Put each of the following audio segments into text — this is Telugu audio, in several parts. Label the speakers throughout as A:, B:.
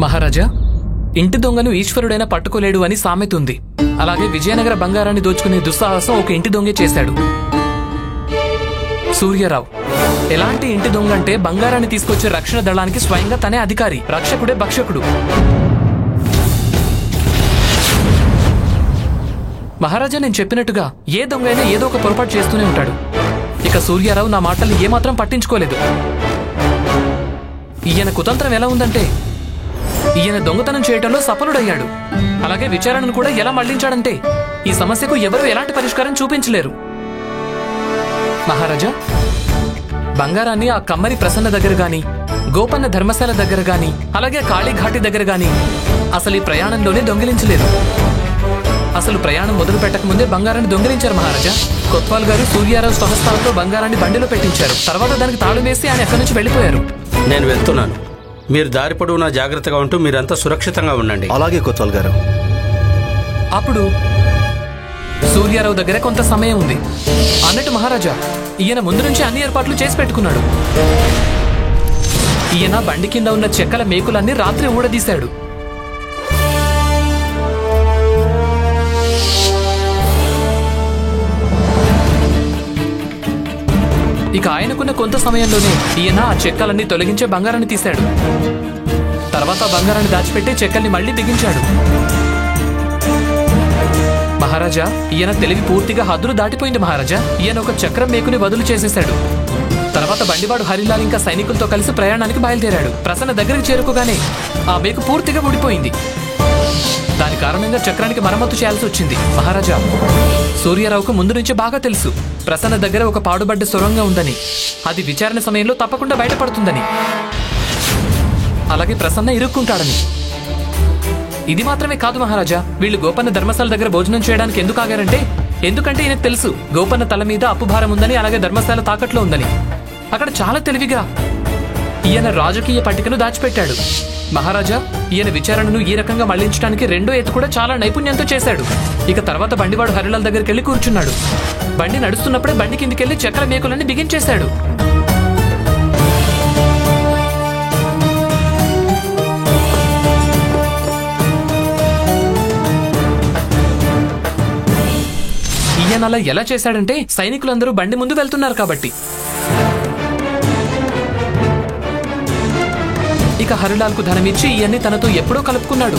A: మహారాజా, ఇంటి దొంగను ఈశ్వరుడైనా పట్టుకోలేడు అని సామెత ఉంది. అలాగే విజయనగర బంగారాన్ని దోచుకునే దుస్సాహసం ఒక ఇంటి దొంగే చేశాడు. సూర్యారావు ఎలాంటి ఇంటి దొంగ అంటే బంగారాన్ని తీసుకొచ్చే రక్షణ దళానికి స్వయంగా తనే అధికారి, రక్షకుడే భక్షకుడు. మహారాజా, నేను చెప్పినట్టుగా ఏ దొంగ అయినా ఏదో ఒక పొరపాటు చేస్తూనే ఉంటాడు. ఇక సూర్యారావు నా మాటల్ని ఏమాత్రం పట్టించుకోలేదు. ఈయన కుతంత్రం ఎలా ఉందంటే ఈయన దొంగతనం చేయటంలో సఫలుడయ్యాడు. అలాగే విచారణను కూడా ఎలా మళ్లించాడంటే ఈ సమస్యకు ఎవరూ ఎలాంటి పరిష్కారం చూపించలేరు. మహారాజా, బంగారాన్ని ఆ కమ్మరి ప్రసన్న దగ్గర గాని, గోపన్న ధర్మశాల దగ్గర గాని, అలాగే కాళీఘాటి దగ్గర గాని అసలు ఈ ప్రయాణంలోనే దొంగిలించలేదు. అసలు ప్రయాణం మొదలు పెట్టకముందే బంగారాన్ని దొంగిలించారు మహారాజా. కొత్వాల్ గారు సూర్యారావు స్వహస్తాలతో బంగారాన్ని బండిలో పెట్టించారు. తర్వాత దానికి తాళం వేసి ఆయన ఎక్కడి నుంచి వెళ్లిపోయారు.
B: నేను వెళ్తున్నాను. మీరు దారి పొడవునా జాగ్రత్తగా ఉంటూ మీరంతా సురక్షితంగా ఉండండి.
C: అలాగే కొత్వాల్ గారు.
A: అప్పుడు సూర్యారావు దగ్గర కొంత సమయం ఉంది అన్నట్టు మహారాజా, ఈయన ముందు నుంచి అన్ని ఏర్పాట్లు చేసి పెట్టుకున్నాడు. ఈయన బండి కింద ఉన్న చెక్కల మేకులన్నీ రాత్రి ఊడదీశాడు. ఇక ఆయనకున్న కొంత సమయంలోనే ఈయన ఆ చెక్కలన్నీ తొలగించే బంగారాన్ని తీశాడు. తర్వాత బంగారాన్ని దాచిపెట్టి చెక్కల్ని మళ్లీ బిగించాడు. మహారాజా, ఈయన తెలివి పూర్తిగా హద్దులు దాటిపోయింది మహారాజా. ఈయన ఒక చక్రం మేకుని వదులు చేసేశాడు. తర్వాత బండివాడు హరిలాల్ ఇంకా సైనికులతో కలిసి ప్రయాణానికి బయలుదేరాడు. ప్రసన్న దగ్గరికి చేరుకోగానే ఆ మేకు పూర్తిగా ఊడిపోయింది. దాని కారణంగా చక్రానికి మరమ్మతు చేయాల్సి వచ్చింది. మహారాజా, సూర్యారావుకు ముందు నుంచి బాగా తెలుసు ప్రసన్న దగ్గర ఒక పాడుబడ్డ సొరంగం ఉందని, అది విచారణ సమయంలో తప్పకుండా బయటపడుతుందని, అలాగే ప్రసన్న ఇరుక్కుంటాడని. ఇది మాత్రమే కాదు మహారాజా, వీళ్ళు గోపన్న ధర్మశాల దగ్గర భోజనం చేయడానికి ఎందుకు ఆగారంటే ఎందుకంటే ఈయనకు తెలుసు గోపన్న తల మీద అప్పుభారం ఉందని, అలాగే ధర్మశాల తాకట్లో ఉందని. అక్కడ చాలా తెలివిగా ఈయన రాజకీయ పట్టికను దాచిపెట్టాడు. మహారాజా, ఈయన విచారణను ఈ రకంగా మళ్లించడానికి రెండో ఎత్తు కూడా చాలా నైపుణ్యంతో చేశాడు. ఇక తర్వాత బండివాడు హరిలాల్ దగ్గరికి వెళ్లి కూర్చున్నాడు. బండి నడుస్తున్నప్పుడే బండి కిందికెళ్లి చక్ర మేకులన్నీ బిగించేశాడు. ఈయన అలా ఎలా చేశాడంటే సైనికులందరూ బండి ముందు వెళ్తున్నారు కాబట్టి. ఇక హరిలాల్కు ధనమిచ్చి ఇవన్నీ తనతో ఎప్పుడో కలుపుకున్నాడు.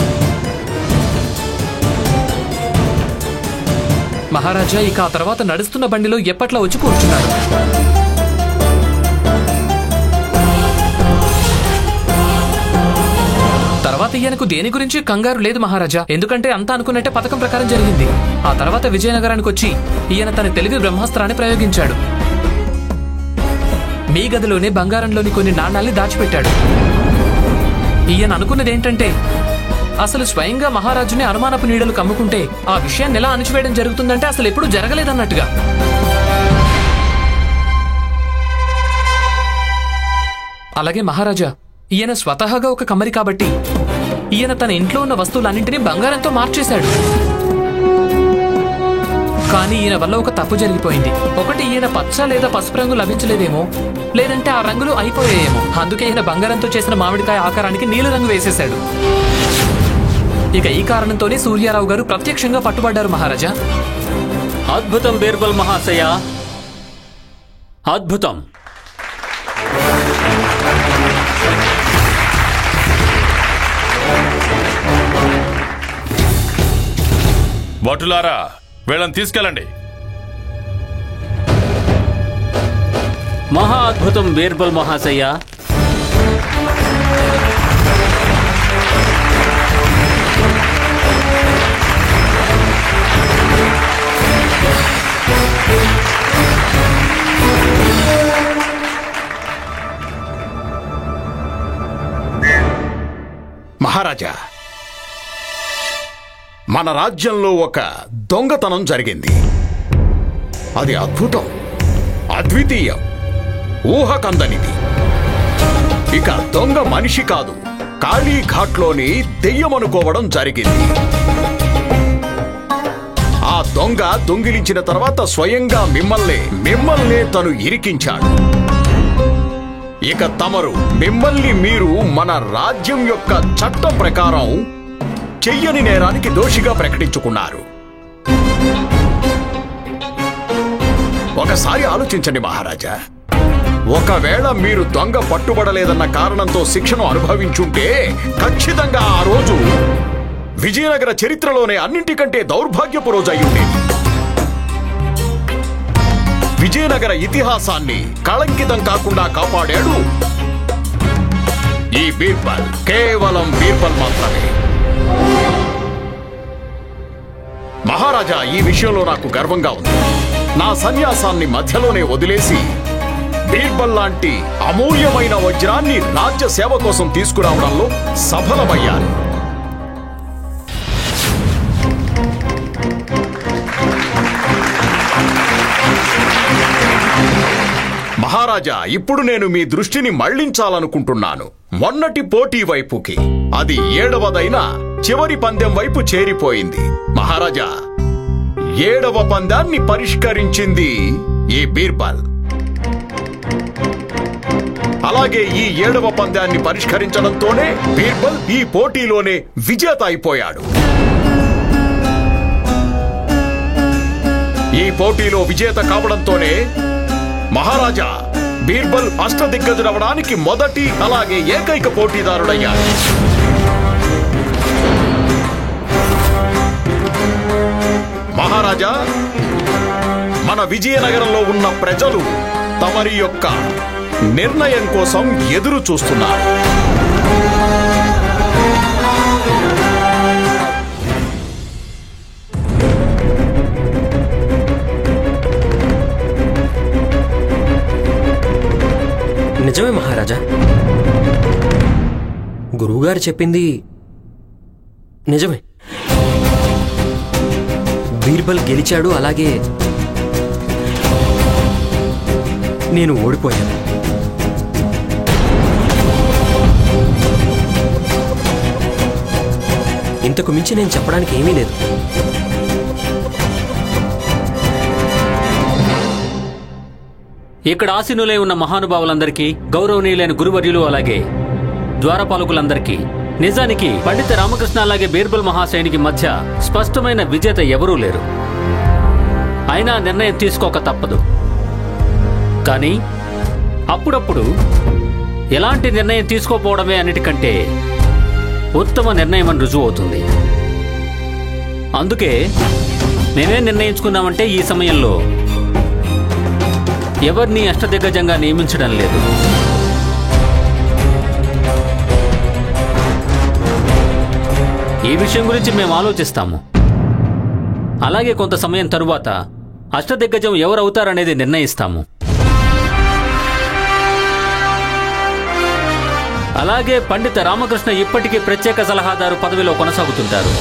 A: మహారాజా ఇక ఆ తర్వాత నడుస్తున్న బండిలో ఎప్పట్లా వచ్చి కూర్చున్నాడు. తర్వాత ఈయనకు దేని గురించి కంగారు లేదు మహారాజా, ఎందుకంటే అంతా అనుకున్నట్టే పథకం ప్రకారం జరిగింది. ఆ తర్వాత విజయనగరానికి వచ్చి ఈయన తన తెలివి బ్రహ్మాస్త్రాన్ని ప్రయోగించాడు. మీ గదిలోనే బంగారంలోని కొన్ని నాణాల్ని దాచిపెట్టాడు. ఈయన అనుకున్నదేంటంటే అసలు స్వయంగా మహారాజుని అనుమానపు నీడలు కమ్ముకుంటే ఆ విషయాన్ని ఎలా అణిచివేయడం జరుగుతుందంటే అసలు ఎప్పుడూ జరగలేదన్నట్టుగా. అలాగే మహారాజా, ఈయన స్వతహాగా ఒక కమ్మరి కాబట్టి ఈయన తన ఇంట్లో ఉన్న వస్తువులన్నింటినీ బంగారంతో మార్చేశాడు. కానీ ఈయన వల్ల ఒక తప్పు జరిగిపోయింది. ఒకటి, ఈయన పచ్చ లేదా పసుపు రంగు లభించలేదేమో, లేదంటే ఆ రంగులు అయిపోయాయేమో. అందుకే ఈయన బంగారంతో చేసిన మామిడికాయ ఆకారానికి నీలి రంగు వేసేశాడు. ఇక ఈ కారణంతోనే సూర్యారావు గారు ప్రత్యక్షంగా పట్టుబడ్డారు మహారాజా.
D: అద్భుతం బీర్బల్ మహాశయ, అద్భుతం.
E: భటులారా, వీళ్ళని తీసుకెళ్ళండి.
D: మహా అద్భుతం బీర్బల్ మహాశయ.
F: మహారాజా, మన రాజ్యంలో ఒక దొంగతనం జరిగింది. అది అద్భుతం, అద్వితీయం, ఊహకందనిది. ఇక దొంగ మనిషి కాదు, కాళీఘాట్లోని దెయ్యమనుకోవడం జరిగింది. ఆ దొంగ దొంగిలించిన తర్వాత స్వయంగా మిమ్మల్నే తను ఇరికించాడు. ఇక తమరు మిమ్మల్ని మీరు మన రాజ్యం యొక్క చట్టం ప్రకారం చెయ్యని నేరానికి దోషిగా ప్రకటించుకున్నారు. ఒకసారి ఆలోచించండి మహారాజా. ఒకవేళ మీరు దొంగ పట్టుబడలేదన్న కారణంతో శిక్షను అనుభవించుంటే ఖచ్చితంగా ఆ రోజు విజయనగర చరిత్రలోనే అన్నింటికంటే దౌర్భాగ్యపు రోజు అయ్యుండేది. విజయనగర ఇతిహాసాన్ని కళంకితం కాకుండా కాపాడాడు ఈ బీర్బల్. కేవలం బీర్బల్ మాత్రమే. మహారాజా, ఈ విషయంలో నాకు గర్వంగా ఉంది. నా సన్యాసాన్ని మధ్యలోనే వదిలేసి బీర్బల్ లాంటి అమూల్యమైన వజ్రాన్ని రాజ్య సేవ కోసం తీసుకురావడంలో సఫలమయ్యాను. మహారాజా, ఇప్పుడు నేను మీ దృష్టిని మళ్లించాలనుకుంటున్నాను మొన్నటి పోటీ వైపుకి. అది 7వదైన చివరి పందెం వైపు చేరిపోయింది. మహారాజా, 7వ పందాన్ని పరిష్కరించింది ఈ బీర్బల్. అలాగే ఈ 7వ పందాన్ని పరిష్కరించడంతోనే బీర్బల్ ఈ పోటీలోనే విజేత అయిపోయాడు. ఈ పోటీలో విజేత కావడంతోనే మహారాజా బీర్బల్ అష్టదిగ్గజుడవడానికి మొదటి అలాగే ఏకైక పోటీదారుడయ్యాడు. మహారాజా, మన విజయనగరంలో ఉన్న ప్రజలు తమరి యొక్క నిర్ణయం కోసం ఎదురు చూస్తున్నారు.
C: నిజమే మహారాజా, గురువుగారు చెప్పింది నిజమే. బీర్బల్ గెలిచాడు, అలాగే నేను ఓడిపోయాను. ఇంతకు మించి నేను చెప్పడానికి ఏమీ లేదు.
D: ఇక్కడ ఆసీనులై ఉన్న మహానుభావులందరికీ, గౌరవనీయులైన గురువర్యులు, అలాగే ద్వారపాలకులందరికీ, నిజానికి పండిత రామకృష్ణ అలాగే బీర్బల్ మహాశయునికి మధ్య స్పష్టమైన విజేత ఎవరూ లేరు. అయినా నిర్ణయం తీసుకోక తప్పదు. కానీ అప్పుడప్పుడు ఎలాంటి నిర్ణయం తీసుకోపోవడమే అన్నిటికంటే ఉత్తమ నిర్ణయం అని రుజువు అవుతుంది. అందుకే మేమేం నిర్ణయించుకున్నామంటే ఈ సమయంలో ఎవరిని అష్టదిగ్గజంగా నియమించడం లేదు. ఈ విషయం గురించి మేము ఆలోచిస్తాము. అలాగే కొంత సమయం తరువాత అష్టదిగ్గజం ఎవరవుతారనేది నిర్ణయిస్తాము. అలాగే పండిత రామకృష్ణ ఇప్పటికీ ప్రత్యేక సలహాదారు పదవిలో కొనసాగుతుంటారు.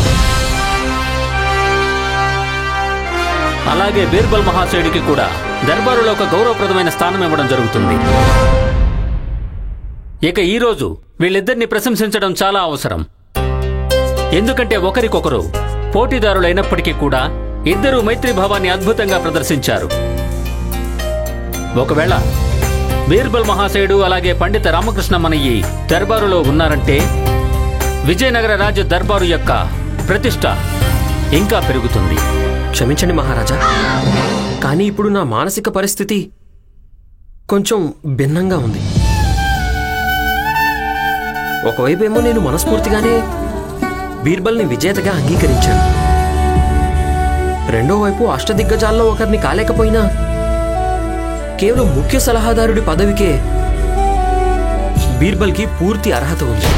D: అలాగే బీర్బల్ మహాశయుడికి కూడా దర్బారులో ఒక గౌరవప్రదమైన స్థానం ఇవ్వడం జరుగుతుంది. ఇక ఈరోజు వీళ్ళిద్దరిని ప్రశంసించడం చాలా అవసరం. ఎందుకంటే ఒకరికొకరు పోటీదారులైనప్పటికీ కూడా ఇద్దరూ మైత్రీభావాన్ని అద్భుతంగా ప్రదర్శించారు. ఒకవేళ బీర్బల్ మహాశయుడు అలాగే పండిత రామకృష్ణ మన ఈ దర్బారులో ఉన్నారంటే విజయనగర రాజ్య దర్బారు యొక్క ప్రతిష్ట ఇంకా పెరుగుతుంది.
C: క్షమించండి మహారాజా, కానీ ఇప్పుడు నా మానసిక పరిస్థితి కొంచెం భిన్నంగా ఉంది. ఒకవైపేమో నేను మనస్ఫూర్తిగానే బీర్బల్ని విజేతగా అంగీకరించాను. రెండో వైపు అష్టదిగ్గజాల్లో ఒకరిని కాలేకపోయినా కేవలం ముఖ్య సలహాదారుడి పదవికే బీర్బల్కి పూర్తి అర్హత ఉంది.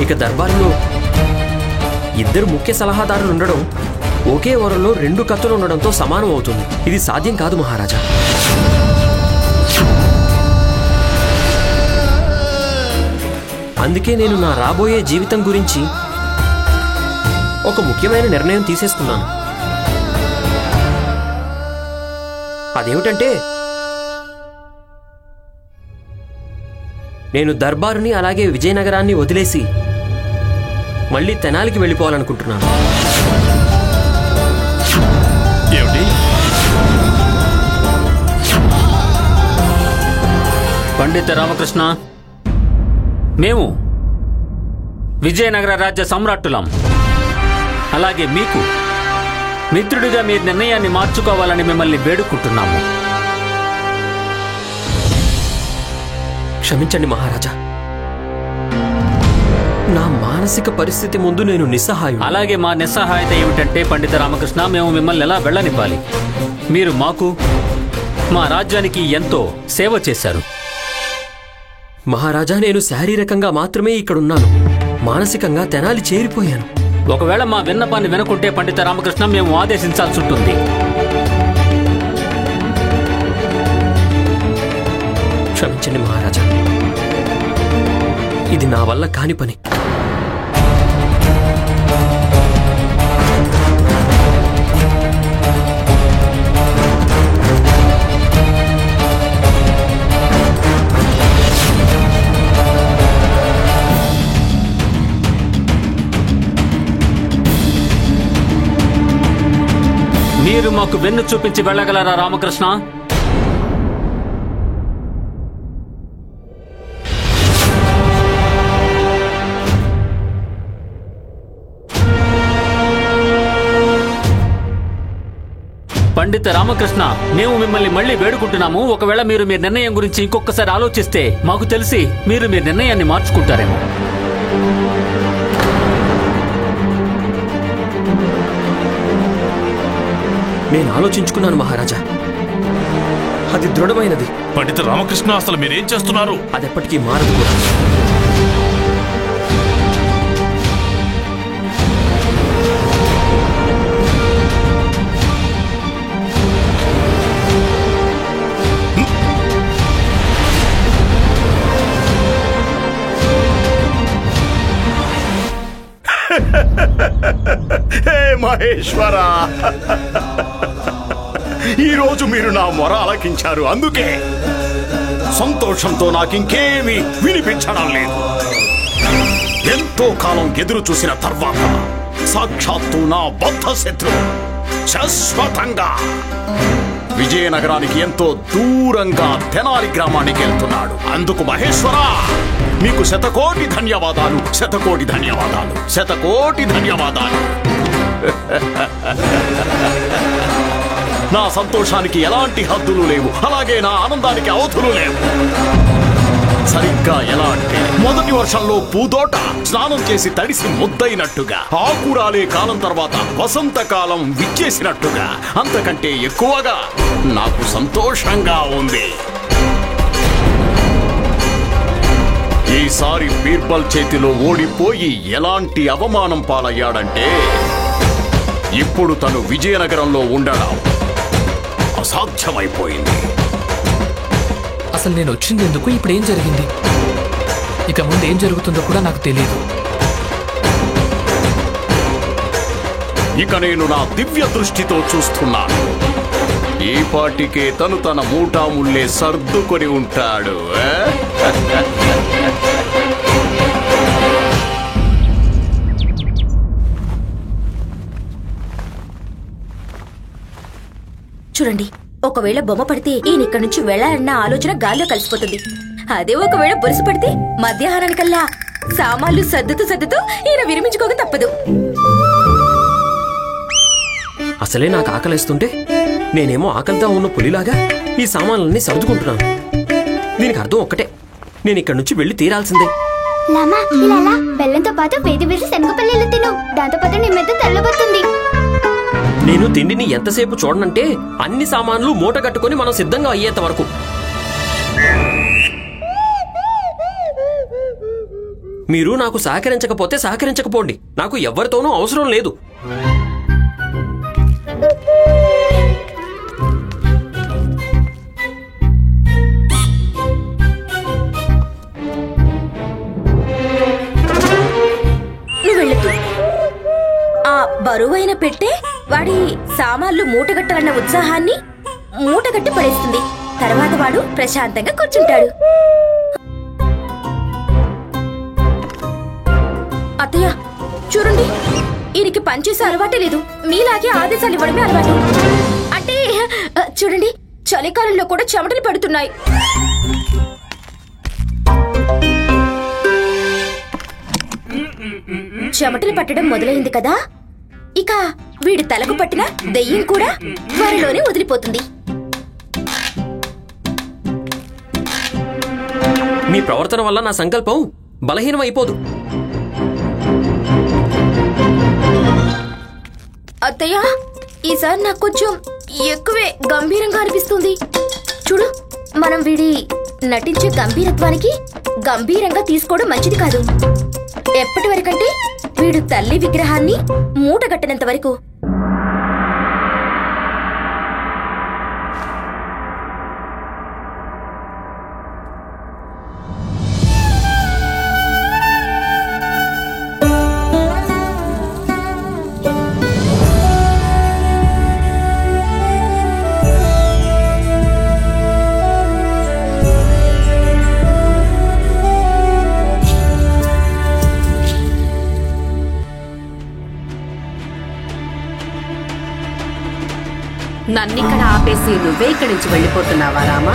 C: ఇక దర్బారులో ఇద్దరు ముఖ్య సలహాదారులు ఉండడం ఒకే వరంలో 2 కత్తులు ఉండడంతో సమానం అవుతుంది. ఇది సాధ్యం కాదు మహారాజా. అందుకే నేను నా రాబోయే జీవితం గురించి ఒక ముఖ్యమైన నిర్ణయం తీసేసుకున్నాను. అదేమిటంటే నేను దర్బారుని అలాగే విజయనగరాన్ని వదిలేసి మళ్ళీ తెనాలికి వెళ్ళిపోవాలనుకుంటున్నాను.
E: ఏమిటి?
D: పండిత రామకృష్ణ, మేము విజయనగర రాజ్య సమ్రాట్టులం. అలాగే మీకు మిత్రుడిగా మీ నిర్ణయాన్ని మార్చుకోవాలని మిమ్మల్ని వేడుకుంటున్నాము.
C: క్షమించండి మహారాజా, నా మానసిక పరిస్థితి ముందు నేను నిస్సహాయం.
D: అలాగే మా నిస్సహాయత ఏమిటంటే పండిత రామకృష్ణ, మేము మిమ్మల్ని ఎలా వెళ్ళనివ్వాలి? మీరు మాకు, మా రాజ్యానికి ఎంతో సేవ చేశారు.
C: మహారాజా, నేను శారీరకంగా మాత్రమే ఇక్కడున్నాను. మానసికంగా తెనాలి చేరిపోయాను.
D: ఒకవేళ మా విన్నపాన్ని వినకుంటే పండిత రామకృష్ణ మేము ఆదేశించాల్సి ఉంటుంది.
C: క్షమించండి మహారాజా, ఇది నా వల్ల కాని పని.
D: మీరు మాకు వెన్ను చూపించి వెళ్ళగలరా రామకృష్ణ? పండిత రామకృష్ణ, మేము మిమ్మల్ని మళ్ళీ వేడుకుంటున్నాము. ఒకవేళ మీరు మీ నిర్ణయం గురించి ఇంకొకసారి ఆలోచిస్తే మాకు తెలిసి మీరు మీ నిర్ణయాన్ని మార్చుకుంటారేమో.
C: నేను ఆలోచించుకున్నాను మహారాజా, అది దృఢమైనది.
E: పండిత రామకృష్ణ, అసలు మీరేం చేస్తున్నారు?
C: అదెప్పటికీ మారదు కూడా.
F: హే మహేశ్వరా, ఈరోజు మీరు నా మొర ఆలకించారు. అందుకే సంతోషంతో నాకింకేమీ వినిపించడం లేదు. ఎంతో కాలం ఎదురు చూసిన తర్వాత సాక్షాత్తు నా బద్ధ శత్రువు శాశ్వతంగా విజయనగరానికి ఎంతో దూరంగా తెనాలి గ్రామానికి వెళ్తున్నాడు. అందుకు మహేశ్వరా, మీకు శతకోటి ధన్యవాదాలు, శతకోటి ధన్యవాదాలు, శతకోటి ధన్యవాదాలు. నా సంతోషానికి ఎలాంటి హద్దులు లేవు, అలాగే నా ఆనందానికి అవధులు లేవు. సరిగ్గా ఎలా అంటే మొదటి వర్షంలో పూదోట స్నానం చేసి తడిసి ముద్దయినట్టుగా, ఆకురాలే కాలం తర్వాత వసంతకాలం విచ్చేసినట్టుగా, అంతకంటే ఎక్కువగా నాకు సంతోషంగా ఉంది. ఈసారి బీర్బల్ చేతిలో ఓడిపోయి ఎలాంటి అవమానం పాలయ్యాడంటే ఇప్పుడు తను విజయనగరంలో ఉండడం అసాధ్యమైపోయింది.
A: అసలు నేను వచ్చింది ఎందుకు, ఇప్పుడు ఏం జరిగింది, ఇక ముందు ఏం జరుగుతుందో కూడా నాకు తెలియదు.
F: ఇక నేను నా దివ్య దృష్టితో చూస్తున్నాను. ఈ పాటికే తను తన మూటాముళ్ళే సర్దుకొని ఉంటాడు.
G: చూడండి, ఒకవేళ బొమ్మ పడితే ఈయన ఇక్కడి నుంచి వెళ్లాలన్న ఆలోచన గాల్లో కలిసిపోతుంది. అదే ఒకవేళ బొరుసు పడితే మధ్యాహ్నానికల్లా సామాన్లు సర్దుతూ ఈయన విరమించుకోక తప్పదు.
C: అసలే నాకు ఆకలిస్తుంటే నేనేమో ఆకలితో ఉన్న పులిలాగా ఈ సామాన్లన్నీ సర్దుకుంటున్నాను. దీనికి అర్థం ఒక్కటే, నేను ఇక్కడి నుంచి వెళ్లి తీరాల్సిందే.
H: లామా, ఇలా బెల్లంతో పాటు వేడి వేడి శనగపల్లీలు తిను. దాంతో పాటు నీ మెత్త తెల్లబోతుంది.
C: నేను తిండిని ఎంతసేపు చూడనంటే అన్ని సామాన్లు మూట కట్టుకుని మనం సిద్ధంగా అయ్యేంత వరకు. మీరు నాకు సహకరించకపోతే సహకరించకపోండి, నాకు ఎవరితోనూ అవసరం లేదు.
G: బరువైన పెట్టే వాడి సామాన్లు మూటగట్టాలన్న ఉత్సాహాన్ని మూటగట్టి పడేస్తుంది. తర్వాత వాడు ప్రశాంతంగా కూర్చుంటాడు. అత్తయ్య చూడండి, ఈయనకి పనిచేసే అలవాటే లేదు, మీలాగే ఆదేశాలు ఇవ్వడమే అలవాటు. అంటే చూడండి, చలికాలంలో కూడా చెమటలు పడుతున్నాయి. చెమటలు పట్టడం మొదలైంది కదా, ఇక వీడి తలకు పట్టిన దెయ్యం కూడా త్వరలోనే వదిలిపోతుంది.
C: మీ ప్రవర్తన వల్ల నా సంకల్పం బలహీనం అయిపోదు.
G: అత్తయ్య, ఈసారి నాకు కొంచెం ఎక్కువే గంభీరంగా అనిపిస్తుంది. చూడు, మనం వీడి నటించే గంభీరత్వానికి గంభీరంగా తీసుకోవడం మంచిది కాదు. ఎప్పటి వరకంటే వీడు తల్లి విగ్రహాన్ని మూటగట్టనంత వరకు.
I: నన్నిక్కడ ఆపేసి నువ్వే ఇక్కడి నుంచి వెళ్ళిపోతున్నావా రామా?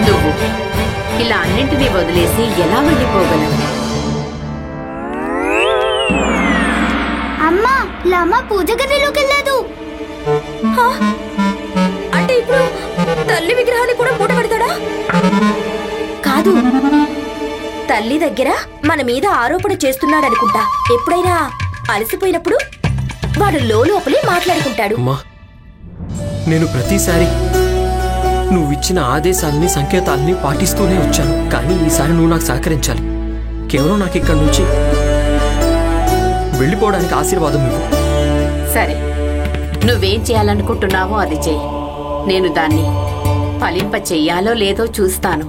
I: నువ్వు ఇలా అన్నింటినీ వదిలేసి ఎలా వెళ్ళిపోగలవు?
H: అమ్మా, లామా పూజ గదిలోకి వెళ్ళదు.
G: అంటే ఇప్పుడు తల్లి విగ్రహాన్ని కూడా మూట కడతాడా? కాదు, తల్లి దగ్గర మన మీద ఆరోపణ చేస్తున్నాడనుకుంటా. ఎప్పుడైనా అలసిపోయినప్పుడు వాడు లోపలే మాట్లాడుకుంటాడు.
C: అమ్మా, నేను ప్రతిసారి నువ్విచ్చిన ఆదేశాలని సంకేతాలని పాటిస్తూనే వచ్చాను. కానీ ఈసారి నువ్వు నాకు సహకరించాలి. కేవలం నాకు ఇక్కడి నుంచి వెళ్ళిపోవడానికి ఆశీర్వాదం ఇవ్వు.
I: సరే, నువ్వేం చేయాలనుకుంటున్నావో అది చెయ్యి. నేను దాన్ని ఫలింప చెయ్యాలో లేదో చూస్తాను.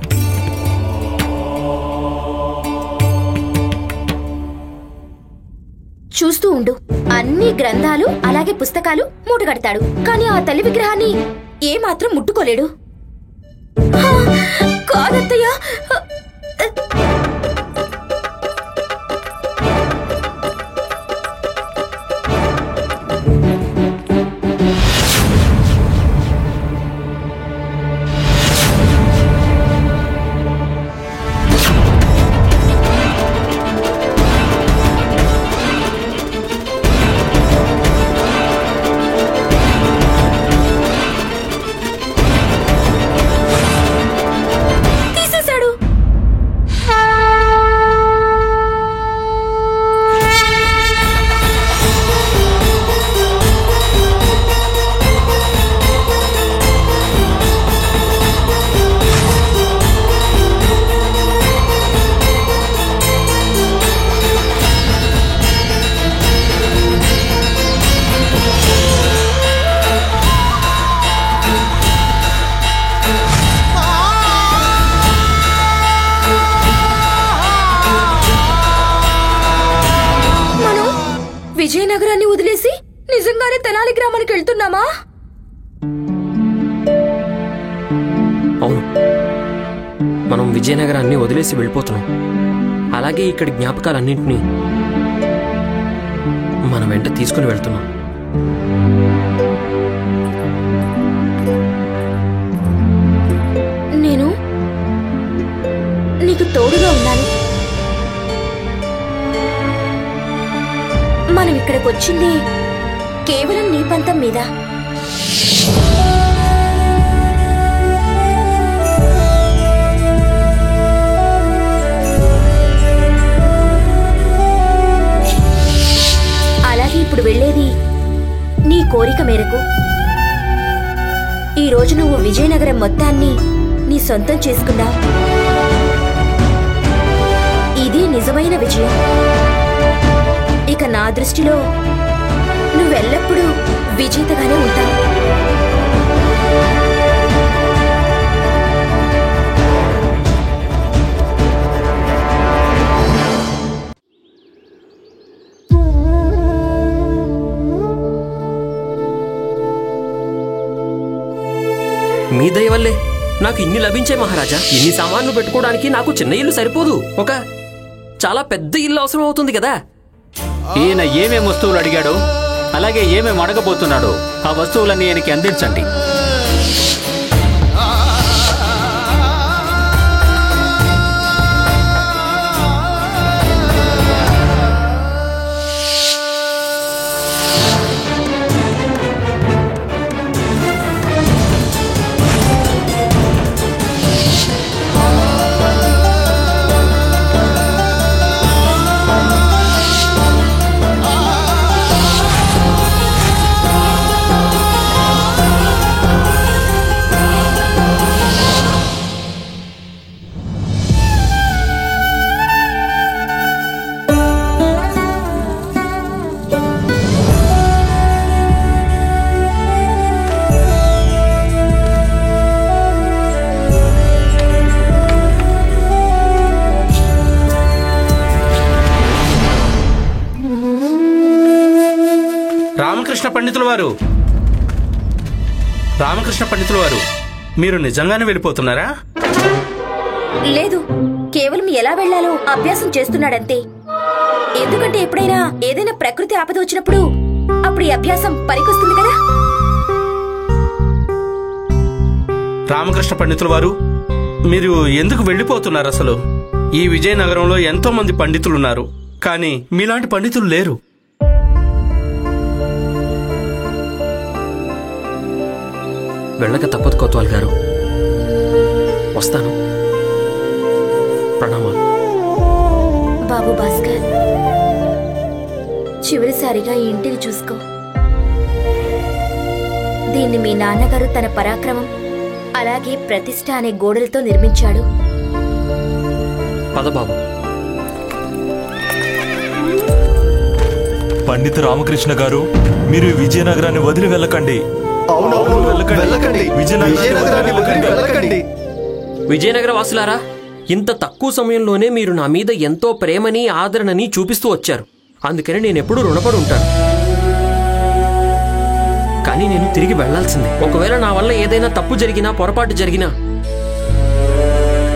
G: చూస్తూ ఉండు. అన్ని గ్రంథాలు అలాగే పుస్తకాలు మూటగడతాడు, కానీ ఆ తల్లి విగ్రహాన్ని ఏమాత్రం ముట్టుకోలేడు. కాదత్తయ్య, విజయనగరాన్ని వదిలేసి నిజంగానే తెనాలి గ్రామానికి వెళ్తున్నామా?
C: అవును, మనం విజయనగరాన్ని వదిలేసి వెళ్ళిపోతున్నాం. అలాగే ఇక్కడి జ్ఞాపకాలన్నింటినీ మన వెంట తీసుకుని వెళ్తున్నాం.
G: నేను నీకు తోడుగా ఉన్నాను. మనం ఇక్కడికి వచ్చింది కేవలం నీ పంతం మీద. అలాగే ఇప్పుడు వెళ్ళేది నీ కోరిక మేరకు. ఈ రోజు నువ్వు విజయనగరం మొత్తాన్ని నీ సొంతం చేసుకున్నావు. ఇది నిజమైన విజయం. ఇక నా దృష్టిలో నువ్వెల్లప్పుడూ విజేతగానే ఉంటావు.
C: మీ దయ వల్లే నాకు ఇన్ని లభించే మహారాజా. ఇన్ని సామాన్లు పెట్టుకోవడానికి నాకు చిన్న ఇల్లు సరిపోదు. ఒక చాలా పెద్ద ఇల్లు అవసరం అవుతుంది కదా.
D: ఈయన ఏమేం వస్తువులు అడిగాడో అలాగే ఏమేం అడగబోతున్నాడో ఆ వస్తువులన్నీ ఈయనకి అందించండి.
B: రామకృష్ణ పండితుల వారు, రామకృష్ణ పండితుల వారు, మీరు నిజంగానే వెళ్ళిపోతున్నారా?
G: లేదు, కేవలం ఎలా వెళ్లాలో అభ్యాసం చేస్తున్నాడంతే. ఎందుకంటే ఎప్పుడైనా ఏదైనా ప్రకృతి ఆపద వచ్చినప్పుడు అప్పుడు ఈ అభ్యాసం పనికొస్తుంది కదా.
B: రామకృష్ణ పండితుల వారు, మీరు ఎందుకు వెళ్ళిపోతున్నారు? అసలు ఈ విజయనగరంలో ఎంతో మంది పండితులున్నారు, కానీ మీలాంటి పండితులు లేరు.
C: వెళ్ళక తప్పదు కోత్వాల్ గారు. వస్తాను. ప్రణామాలు.
G: బాబు భాస్కర్, చివరిసారిగా ఈ ఇంటిని చూసుకో. దీన్ని మీ నాన్నగారు తన పరాక్రమం అలాగే ప్రతిష్ఠ అనే గోడలతో నిర్మించాడు.
C: పదబాబు.
E: పండిత రామకృష్ణ గారు, మీరు విజయనగరాన్ని వదిలి వెళ్ళకండి.
C: విజయనగర వాసులారా, ఇంత తక్కువ సమయంలోనే మీరు నా మీద ఎంతో ప్రేమని ఆదరణని చూపిస్తూ వచ్చారు. అందుకని నేనెప్పుడూ రుణపడి ఉంటాను. కానీ నేను తిరిగి వెళ్లాల్సిందే. ఒకవేళ నా వల్ల ఏదైనా తప్పు జరిగినా, పొరపాటు జరిగినా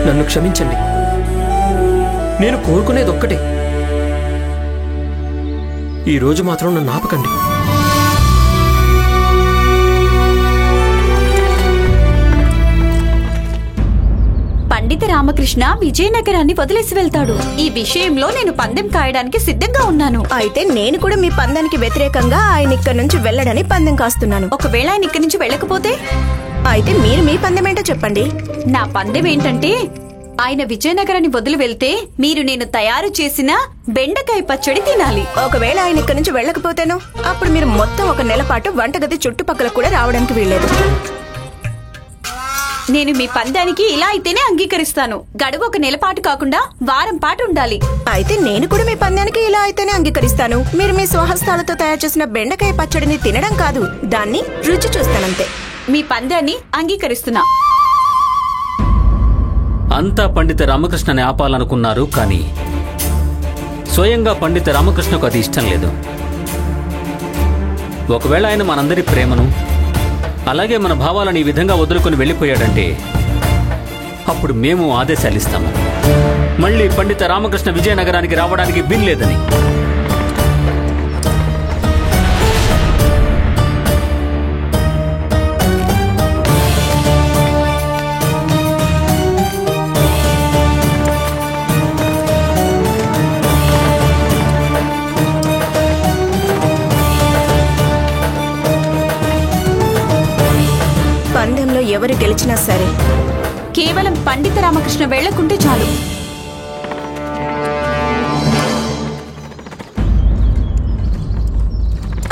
C: నన్ను క్షమించండి. నేను కోరుకునేది ఒక్కటే, ఈ రోజు మాత్రం నన్ను ఆపకండి.
J: పండిత రామకృష్ణ విజయనగరాన్ని వదిలేసి వెళ్తాడు. ఈ విషయంలో నేను పందెం కాయడానికి సిద్ధంగా ఉన్నాను.
K: అయితే నేను కూడా మీ పందానికి వ్యతిరేకంగా ఆయన ఇక్కడి నుంచి వెళ్ళడని పందెం కాస్తున్నాను.
J: ఒకవేళ ఆయన ఇక్కడి నుంచి వెళ్ళకపోతే?
K: అయితే మీరు మీ పందెం ఏంటో చెప్పండి.
J: నా పందెం ఏంటంటే, ఆయన విజయనగరాన్ని వదిలి వెళ్తే మీరు నేను తయారు చేసిన బెండకాయ పచ్చడి తినాలి.
K: ఒకవేళ ఆయన ఇక్కడి నుంచి వెళ్ళకపోతేనో? అప్పుడు మీరు మొత్తం 1 నెల పాటు వంటగది చుట్టుపక్కల కూడా రావడానికి వీల్లేదు.
J: నేను మీ పందానికి ఇలా అయితేనే అంగీకరిస్తాను. గడువు 1 నెల పాటు కాకుండా వారం పాటు ఉండాలి.
K: అయితే నేను కూడా మీ పందానికి ఇలా అయితేనే అంగీకరిస్తాను. మీరు మీ స్వహస్తాలతో తయారు చేసిన బెండకాయ పచ్చడిని తినడం కాదు, దాన్ని రుచి చూస్తానంతే.
J: మీ పందాన్ని అంగీకరిస్తున్నా.
D: అంతా పండిత రామకృష్ణని ఆపాలనుకున్నారు, కానీ స్వయంగా పండిత రామకృష్ణకు అది ఇష్టం లేదు. ఒకవేళ ఆయన మనందరి ప్రేమను అలాగే మన భావాలను ఈ విధంగా వదులుకొని వెళ్ళిపోయాడంటే అప్పుడు మేము ఆదేశాలిస్తాము. మళ్ళీ పండిత రామకృష్ణ విజయనగరానికి రావడానికి వీల్లేదని.
K: పందెంలో ఎవరు గెలిచినా సరే
J: కేవలం పండిత రామకృష్ణ వెళ్లకుంటే చాలు.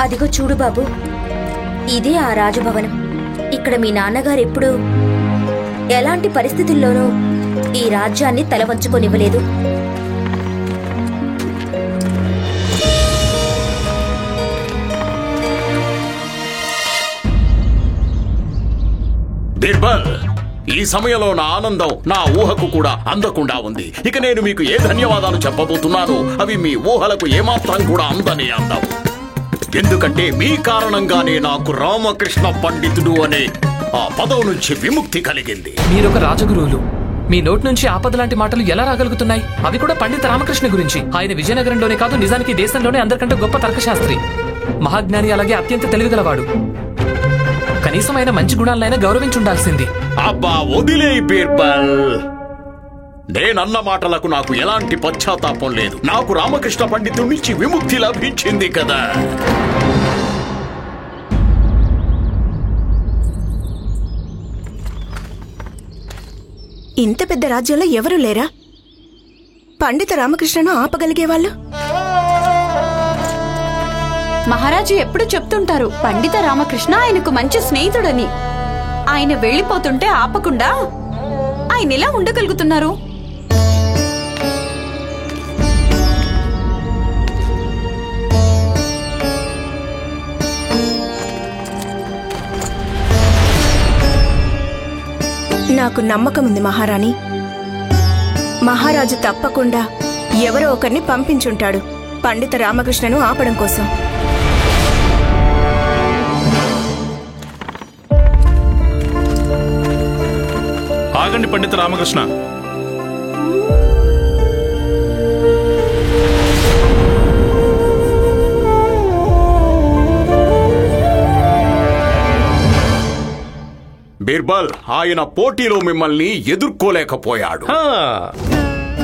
G: అదిగో చూడు బాబు, ఇదే ఆ రాజభవనం. ఇక్కడ మీ నాన్నగారు ఎప్పుడూ ఎలాంటి పరిస్థితుల్లోనూ ఈ రాజ్యాన్ని తలవంచుకొనివ్వలేదు.
F: బీర్బల్, ఈ సమయంలో నా ఆనందం నా ఊహకు కూడా అందకుండా ఉంది. ఇక నేను మీకు ఏ ధన్యవాదాలు చెప్పబోతున్నాను అవి మీ ఊహలకు ఏమాత్రం కూడా అందని అందం. ఎందుకంటే మీ కారణంగానే నాకు రామకృష్ణ పండితుడు అనే ఆ పదవి నుంచి విముక్తి కలిగింది.
A: మీరొక రాజగురువులు, మీ నోటి నుంచి ఆపద లాంటి మాటలు ఎలా రాగలుగుతున్నాయి? అవి కూడా పండిత రామకృష్ణ గురించి. ఆయన విజయనగరంలోనే కాదు, నిజానికి దేశంలోనే అందరికంటే గొప్ప తర్కశాస్త్రి, మహాజ్ఞాని, అలాగే అత్యంత తెలివిగలవాడు. కనీసం ఆయన మంచి గుణాలైనా గౌరవించుండాల్సింది.
F: అబ్బా వదిలే బీర్బల్, నేనన్న మాటలకు నాకు ఎలాంటి పశ్చాత్తాపం లేదు. నాకు రామకృష్ణ పండితుడి నుంచి విముక్తి లభించింది కదా.
K: ఇంత పెద్ద రాజ్యంలో ఎవరు లేరా పండిత రామకృష్ణను ఆపగలిగే వాళ్ళు?
J: మహారాజు ఎప్పుడు చెప్తుంటారు పండిత రామకృష్ణ ఆయనకు మంచి స్నేహితుడని. ఆయన వెళ్లిపోతుంటే ఆపకుండా ఆయన ఎలా ఉండగలుగుతున్నారు?
K: నాకు నమ్మకం ఉంది మహారాణి. మహారాజు తప్పకుండా ఎవరో ఒకరిని పంపించుంటాడు పండిత రామకృష్ణను ఆపడం కోసం.
E: ఆగండి పండిత రామకృష్ణ.
F: బీర్బల్ ఆయన పోటీలో మిమ్మల్ని ఎదుర్కోలేకపోయాడు.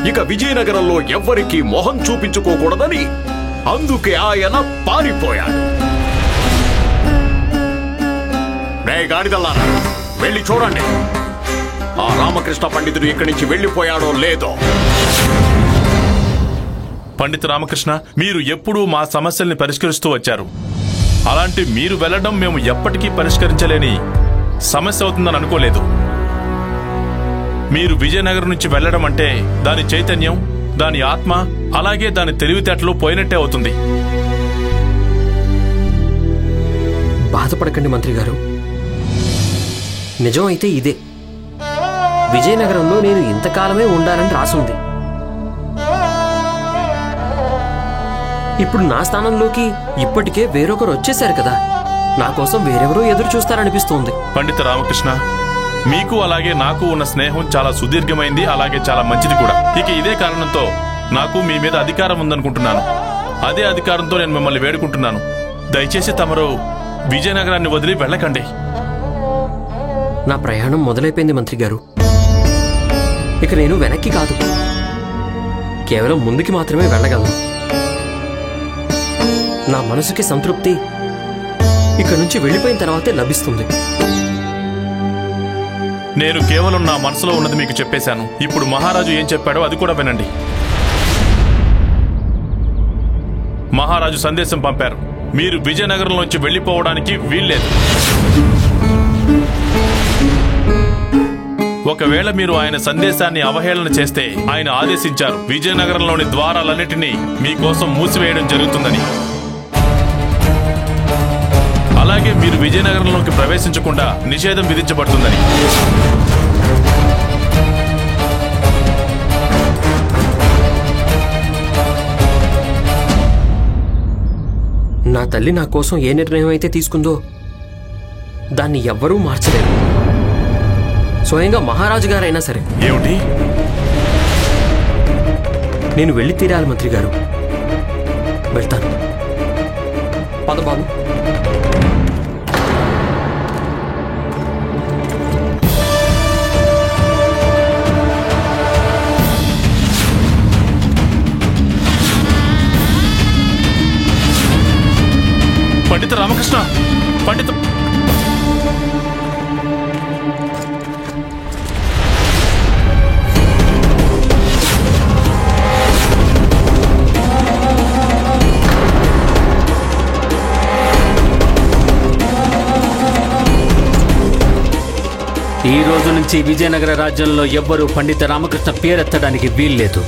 F: ఇక విజయనగరంలో ఎవ్వరికీ మొహం చూపించుకోకూడదని అందుకే ఆయన పారిపోయాడు. రే గాడిదల్లారా, వెళ్ళి చూడండి ఆ రామకృష్ణ పండితుడు ఇక్కడి నుంచి వెళ్ళిపోయాడో లేదో.
E: పండిత రామకృష్ణ, మీరు ఎప్పుడూ మా సమస్యల్ని పరిష్కరిస్తూ వచ్చారు. అలాంటి మీరు వెళ్లడం మేము ఎప్పటికీ పరిష్కరించలేని సమస్య అవుతుందని అనుకోలేదు. మీరు విజయనగరం నుంచి వెళ్లడం అంటే దాని చైతన్యం, దాని ఆత్మ, అలాగే దాని తెలివితేటలు పోయినట్టే అవుతుంది.
C: బాధపడకండి మంత్రి గారు. నిజం అయితే ఇదే. విజయనగరంలో నేను ఇంతకాలమే ఉండాలని రాసుంది. ఇప్పుడు నా స్థానంలోకి ఇప్పటికే వేరొకరు వచ్చేశారు కదా, నా కోసం వేరెవరో ఎదురు చూస్తారనిపిస్తోంది.
E: పండిత రామకృష్ణ, మీకు అలాగే నాకు ఉన్న స్నేహం చాలా సుదీర్ఘమైంది, అలాగే చాలా మంచిది కూడా. ఇక ఇదే కారణంతో నాకు మీ మీద అధికారం ఉందనుకుంటున్నాను. అదే అధికారంతో నేను మిమ్మల్ని వేడుకుంటున్నాను, దయచేసి తమరు విజయనగరాన్ని వదిలి వెళ్ళకండి.
C: నా ప్రయాణం మొదలైపోయింది మంత్రి గారు. ఇక నేను వెనక్కి కాదు, కేవలం ముందుకి మాత్రమే వెళ్ళగలను. నా మనసుకి సంతృప్తి ఇక్కడి నుంచి వెళ్ళిపోయిన తర్వాతే లభిస్తుంది.
E: నేను కేవలం నా మనసులో ఉన్నది మీకు చెప్పేశాను. ఇప్పుడు మహారాజు ఏం చెప్పాడో అది కూడా వినండి. మహారాజు సందేశం పంపారు, మీరు విజయనగరంలోంచి వెళ్లిపోవడానికి వీల్లేదు. ఒకవేళ మీరు ఆయన సందేశాన్ని అవహేళన చేస్తే ఆయన ఆదేశించారు, విజయనగరంలోని ద్వారాలన్నిటినీ మీకోసం మూసివేయడం జరుగుతుందని. అలాగే మీరు విజయనగరంలోకి ప్రవేశించకుండా నిషేధం విధించబడుతుందని.
C: నా తల్లి నా కోసం ఏ నిర్ణయం అయితే తీసుకుందో దాన్ని ఎవ్వరూ మార్చలేరు, స్వయంగా మహారాజు గారైనా సరే.
E: ఏమిటి?
C: నేను వెళ్ళి తీరాలి మంత్రి గారు. వెళ్తాను. పద బాబు.
E: పండిత రామకృష్ణ, పండిత
D: ఈ రోజు నుంచి విజయనగర రాజ్యంలో ఎవ్వరూ పండిత రామకృష్ణ పేరెత్తడానికి వీల్లేదు.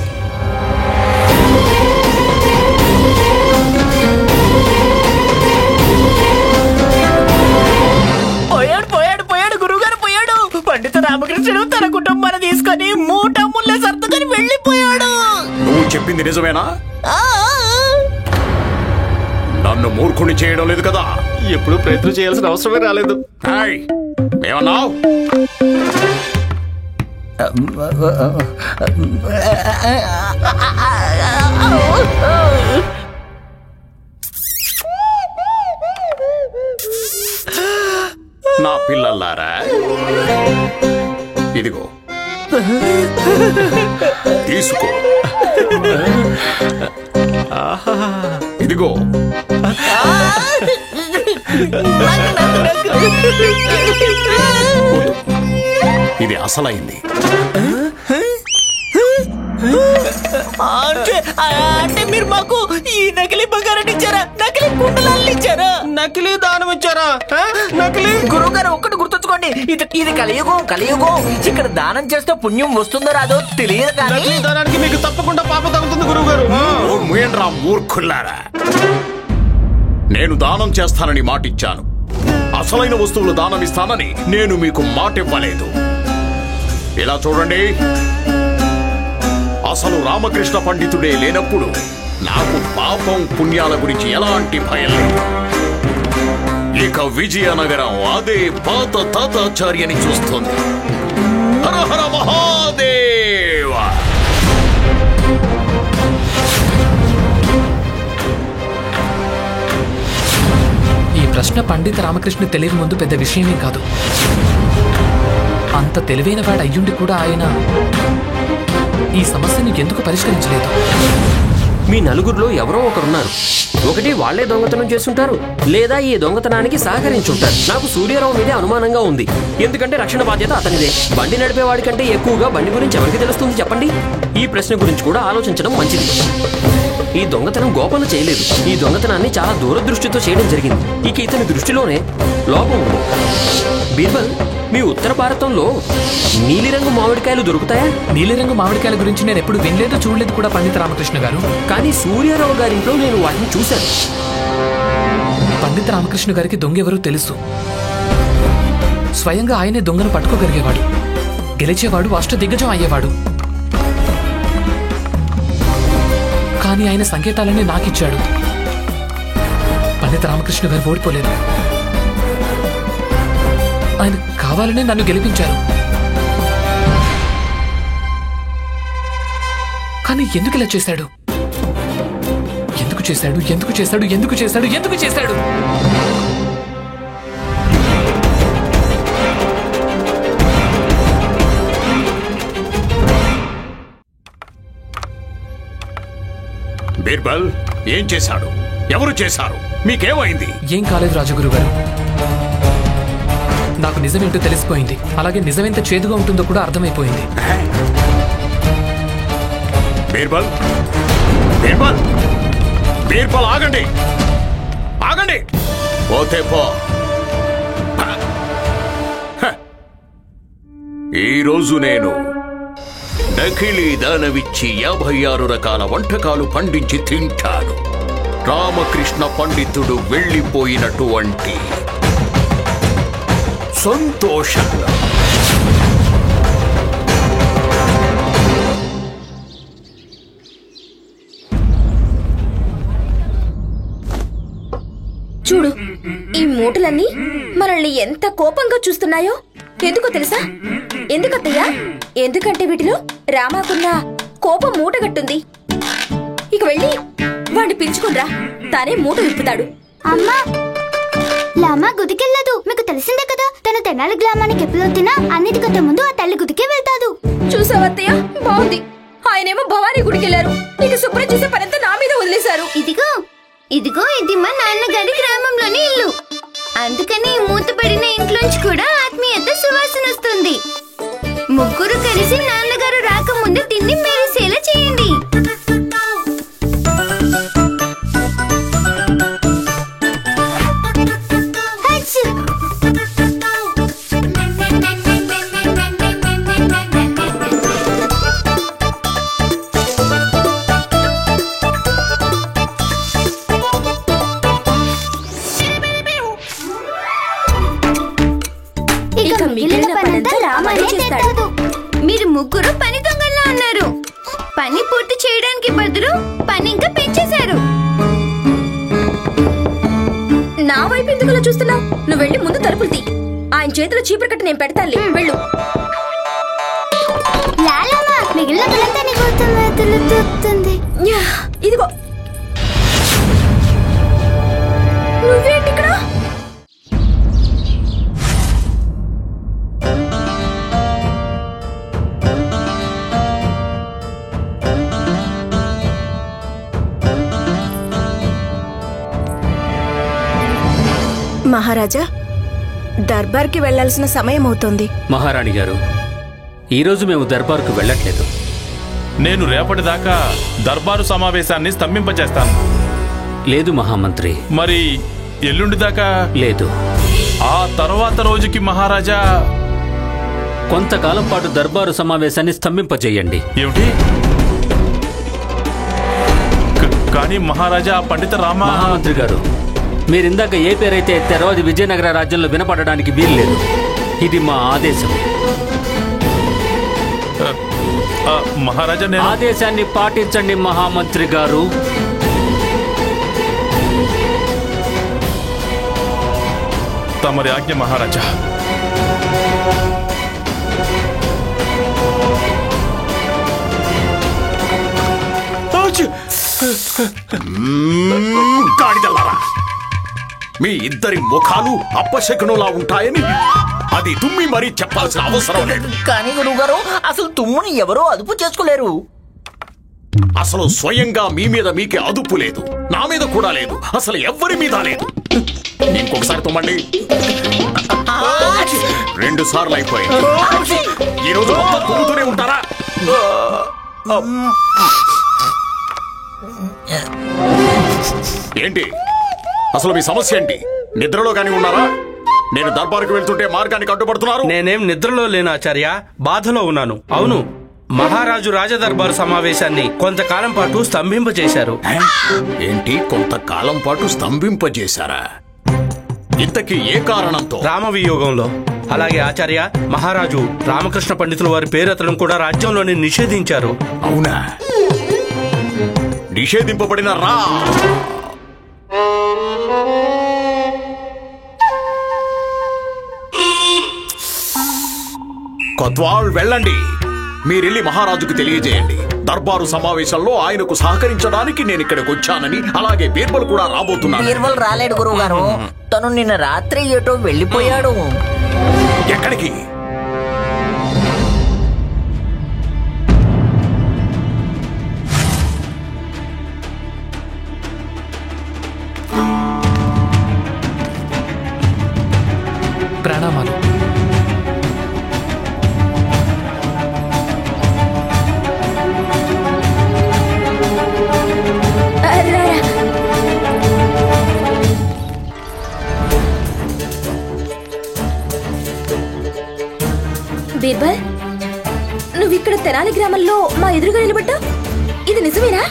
L: పండిత రామకృష్ణుడు తన కుటుంబాన్ని తీసుకొని మూట ముళ్ళ సర్దుకొని వెళ్ళిపోయాడు.
F: నువ్వు చెప్పింది నిజమేనా? నన్ను మూర్ఖుని చేయడం లేదు కదా.
B: ఎప్పుడు ప్రయత్నం చేయాల్సిన అవసరమే రాలేదు.
F: ఏమన్నావు? నా పిల్లల్లారా, ఇదిగో తీసుకో. ఇదిగో ఇది అసలైంది.
L: అంటే మీరు మాకు ఈ నకిలీ బంగారాన్ని ఇచ్చారా? నకిలీ కుండలాన్ని ఇచ్చారా?
B: నకిలీ దానం ఇచ్చారా? నకిలీ
L: గురువు గారు ఒక్కటి గుర్తుంచుకోండి, ఇది కలియుగం. ఇక్కడ దానం చేస్తే పుణ్యం వస్తుందో రాదో తెలియదు, కానీ
B: దానానికి మీకు తప్పకుండా పాప తగ్గుతుంది గురువు గారు.
F: మూర్ఖుల్లారా, నేను దానం చేస్తానని మాటిచ్చాను. అసలైన వస్తువులు దానం ఇస్తానని నేను మీకు మాట ఇవ్వలేదు. ఇలా చూడండి, అసలు రామకృష్ణ పండితుడే లేనప్పుడు నాకు పాపం పుణ్యాల గురించి ఎలాంటి భయం లేదు. ఇక విజయనగరం అదే పాత తాతాచార్యని చూస్తుంది. హర హర మహాదేవ.
A: ఈ ప్రశ్న పండిత రామకృష్ణ తెలివి ముందు పెద్ద విషయమే కాదు. అంత తెలివైన వాడు అయ్యుండి కూడా ఆయన ఈ సమస్యను ఎందుకు పరిష్కరించలేదు?
C: మీ నలుగురిలో ఎవరో ఒకరున్నారు. ఒకటి వాళ్లే దొంగతనం చేస్తుంటారు, లేదా ఈ దొంగతనానికి సహకరించుంటారు. నాకు సూర్యారావు మీదే అనుమానంగా ఉంది. ఎందుకంటే రక్షణ బాధ్యత అతనిదే. బండి నడిపేవాడి కంటే ఎక్కువగా బండి గురించి ఎవరికి తెలుస్తుంది చెప్పండి? ఈ ప్రశ్న గురించి కూడా ఆలోచించడం మంచిది. ఈ దొంగతనం గోపన చేయలేదు. ఈ దొంగతనాన్ని చాలా దూరదృష్టితో చేయడం జరిగింది. ఇక ఇతని దృష్టిలోనే లోపం ఉంది. బీర్బల్, మీ ఉత్తర భారతంలో నీలిరంగు మామిడికాయలు దొరుకుతాయా?
A: నీలిరంగు మామిడికాయల గురించి నేను ఎప్పుడు వినలేదు, చూడలేదు కూడా పండిత రామకృష్ణ గారు.
C: కానీ సూర్యారావు గారింట్లో నేను వాటిని చూశాను.
A: పండిత రామకృష్ణ గారికి దొంగ ఎవరో తెలుసు. స్వయంగా ఆయనే దొంగను పట్టుకోగలిగేవాడు, గెలిచేవాడు, అష్టదిగ్గజం అయ్యేవాడు. కానీ ఆయన సంకేతాలన్నీ నాకిచ్చాడు. పండిత రామకృష్ణ గారు ఓడిపోలేదు. ఆయన కావాలనే నన్ను గెలిపించారు. కానీ ఎందుకు ఇలా చేశాడు? ఎందుకు చేశాడు? ఎందుకు చేశాడు? ఎందుకు చేశాడు? ఎందుకు చేశాడు?
F: బీర్బల్, ఏం చేశాడు? ఎవరు చేశారు? మీకేమైంది?
A: ఏం కాలేదు రాజగురు గారు. నాకు నిజమేంటో తెలిసిపోయింది. అలాగే నిజమెంత చేదుగా ఉంటుందో కూడా అర్థమైపోయింది.
F: బీర్బల్, బీర్బల్, బీర్బల్, ఆగండి, ఆగండి. పోతే పో. ఈరోజు నేను నకిలీ దానవిచ్చి 56 రకాల వంటకాలు పండించి తింటాను. రామకృష్ణ పండితుడు వెళ్ళిపోయినటువంటి సంతోషంగా.
G: చూడు, ఈ మూటలన్నీ మనల్ని ఎంత కోపంగా చూస్తున్నాయో. ఎందుకో తెలుసా? ఎందుకత్తయ్యా? ఎందుకంటే వీటిలో రామాకున్న కోపం మూటగట్టుంది. ఇక వెళ్ళి వాడిని పిలుచుకునిరా, తానే మూట విప్పుతాడు.
H: అమ్మా, లామా గుదికెళ్ళదు. మీకు తెలిసిందే కదా, తను తెనాలి గ్రామానికి ఎప్పుడు వచ్చినా అన్నిటికంటే ముందు ఆ తల్లి గుదికే వెళ్తాడు.
G: చూసావత్తయ్య, బాగుంది. ఆయనేమో భవానీ గుడికెళ్లారు. ఇక శుభ్రం చేసే పనంతా నా మీద వదిలేశారు.
H: ఇదిగో ఇదిగో, ఇది మా నాన్నగారి గ్రామంలోని ఇల్లు. అందుకని మూతపడిన ఇంట్లోంచి కూడా ఆత్మీయత సువాసన వస్తుంది. ముగ్గురు కలిసి నాన్నగారు రాకముందు తిండి మెరిసేలా చేయండి. మిగిలిన పనంతా రామానే చేస్తాడు. మీరు ముగ్గురు పని దొంగల్లా ఉన్నారు. పని పూర్తి చేయడానికి బదులు పని ఇంకా పెంచేశారు.
G: నా వైపు ఎందుకు చూస్తున్నావు? నువ్వు వెళ్ళి ముందు తలుపులు తీ. ఆయన చేతిలో చీపురు కట్టి నేను పెడతానులే, వెళ్ళు.
H: లాలమ్మ, మిగిలిన పనంతా నీకు తెలుస్తుంది.
G: ఇదిగో, నువ్వేంటి ఇక్కడ?
K: మహారాజా, దర్బార్కి వెళ్లాల్సిన సమయం అవుతోంది.
D: మహారాణి గారు, ఈరోజు మేము దర్బార్కు వెళ్ళట్లేదు.
E: నేను రేపటిదాకా దర్బారు సమావేశాన్ని స్తంభింపజేస్తాను.
D: లేదు మహామంత్రి.
E: మరి ఎల్లుండి దాకా?
D: లేదు.
E: ఆ తర్వాత రోజుకి మహారాజా
D: కొంతకాలం పాటు దర్బారు సమావేశాన్ని స్తంభింపజేయండి.
E: ఏమిటి? కానీ మహారాజా, పండిత రామ.
D: మహామంత్రి గారు, మీరిందాక ఏ పేరైతే ఎత్తారో అది విజయనగర రాజ్యంలో వినపడడానికి వీల్లేదు. ఇది మా ఆదేశం.
E: మహారాజా,
D: ఆదేశాన్ని పాటించండి మహామంత్రి గారు.
E: తమరి ఆజ్ఞ మహారాజా.
F: గాడిదల్లారా, మీ ఇద్దరి ముఖాలు అప్పశకునులా ఉంటాయని అది తుమ్మి మరీ చెప్పాల్సిన అవసరం లేదు.
L: కానీ గురువుగారు, అసలు తుమ్ముని ఎవరూ అదుపు చేసుకోలేరు.
F: అసలు స్వయంగా మీ మీద మీకే అదుపు లేదు, నా మీద కూడా లేదు, అసలు ఎవ్వరి మీద లేదు. ఇంకొకసారి తుమ్మండి. 2 సార్లు అయిపోయింది. ఈ రోజు మొత్తం తుమ్ముతూనే ఉంటారా? ఏంటి అసలు మీ సమస్య ఏంటి? నిద్రలో కానీ ఉన్నారా? నేను దర్బారుకు వెళ్తుంటే మార్గానికి అడ్డుపడుతున్నారు.
B: నేనేం నిద్రలో లేను ఆచార్య, బాధలో ఉన్నాను. అవును, మహారాజు రాజదర్బారు సమావేశాన్ని కొంతకాలం పాటు స్తంభింపజేశారు.
F: ఏంటి కొంతకాలం పాటు స్తంభింపజేశారా? ఇంతకీ ఏ కారణంతో?
B: రామవియోగంలో. అలాగే ఆచార్య, మహారాజు రామకృష్ణ పండితుల వారి పేరెత్తడం కూడా రాజ్యంలోనే నిషేధించారు.
F: అవునా? నిషేధింపబడిన రా కొత్వాల్ వెళ్ళండి. మీరెళ్ళి మహారాజుకు తెలియజేయండి, దర్బారు సమావేశంలో ఆయనకు సహకరించడానికి నేను ఇక్కడికి వచ్చానని. అలాగే బీర్బల్ కూడా రాబోతున్నాడు.
L: బీర్బల్ రాలేడు గురువు గారు, తను నిన్న రాత్రి ఏటో వెళ్ళిపోయాడు.
F: ఎక్కడికి?
A: ప్రణామాలు.
G: బీర్బల్, నువ్విక్కడ తెనాలి గ్రామంలో మా ఎదురుగా నిలబడ్డావు, ఇది నిజమేనా?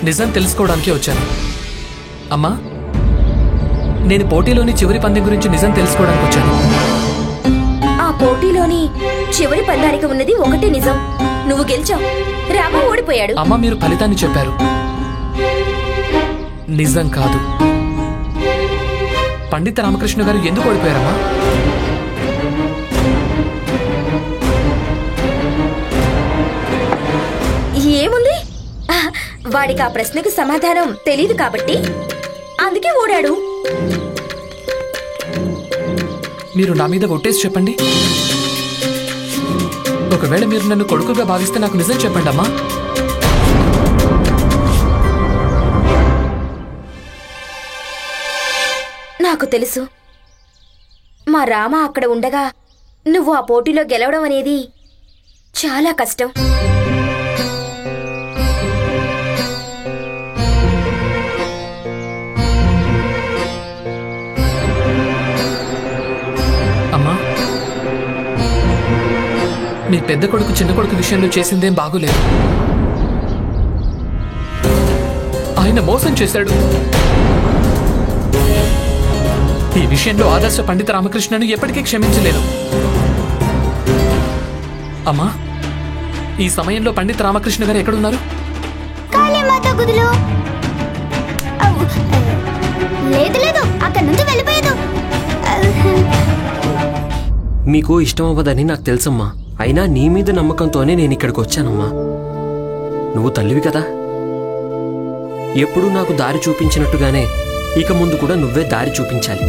A: నిజం తెలుసుకోవడానికి వచ్చాను. అమ్మా, నేను పోటీలోని చివరి పందెం గురించి నిజం తెలుసుకోవడానికి వచ్చాను.
G: ఆ పోటీలోని చివరి పందానికి ఉన్నది ఒకటే నిజం, నువ్వు గెలిచావు, రామ ఓడిపోయాడు.
A: అమ్మా, మీరు ఫలితాన్ని చెప్పారు, నిజం కాదు. పండిత రామకృష్ణ గారు ఎందుకు ఓడిపోయారమ్మా?
G: ఏముంది, వాడికి ఆ ప్రశ్నకు సమాధానం తెలీదు కాబట్టి అందుకే ఓడాడు.
A: మీరు నా మీద ఒట్టేసి చెప్పండి. ఒకవేళ మీరు నన్ను కొడుకుగా భావిస్తే నాకు నిజం చెప్పండి అమ్మా.
G: నాకు తెలుసు, మా రామ అక్కడ ఉండగా నువ్వు ఆ పోటీలో గెలవడం అనేది చాలా కష్టం.
A: అమ్మా, మీ పెద్ద కొడుకు చిన్న కొడుకు విషయంలో చేసిందేం బాగోలేదు. ఆయన మోసం చేశాడు. ఈ విషయంలో ఆదర్శ పండిత రామకృష్ణను ఎప్పటికీ క్షమించలేదు. అమ్మా, ఈ సమయంలో పండిత రామకృష్ణ గారు ఎక్కడున్నారు?
H: లేదు లేదు, అక్కడి నుంచి వెళ్ళిపోయాడు.
C: మీకు ఇష్టం అవ్వదని నాకు తెలుసమ్మా, అయినా నీ మీద నమ్మకంతోనే నేను ఇక్కడికి వచ్చానమ్మా. నువ్వు తల్లివి కదా, ఎప్పుడూ నాకు దారి చూపించినట్టుగానే ఇక ముందు కూడా నువ్వే దారి చూపించాలి.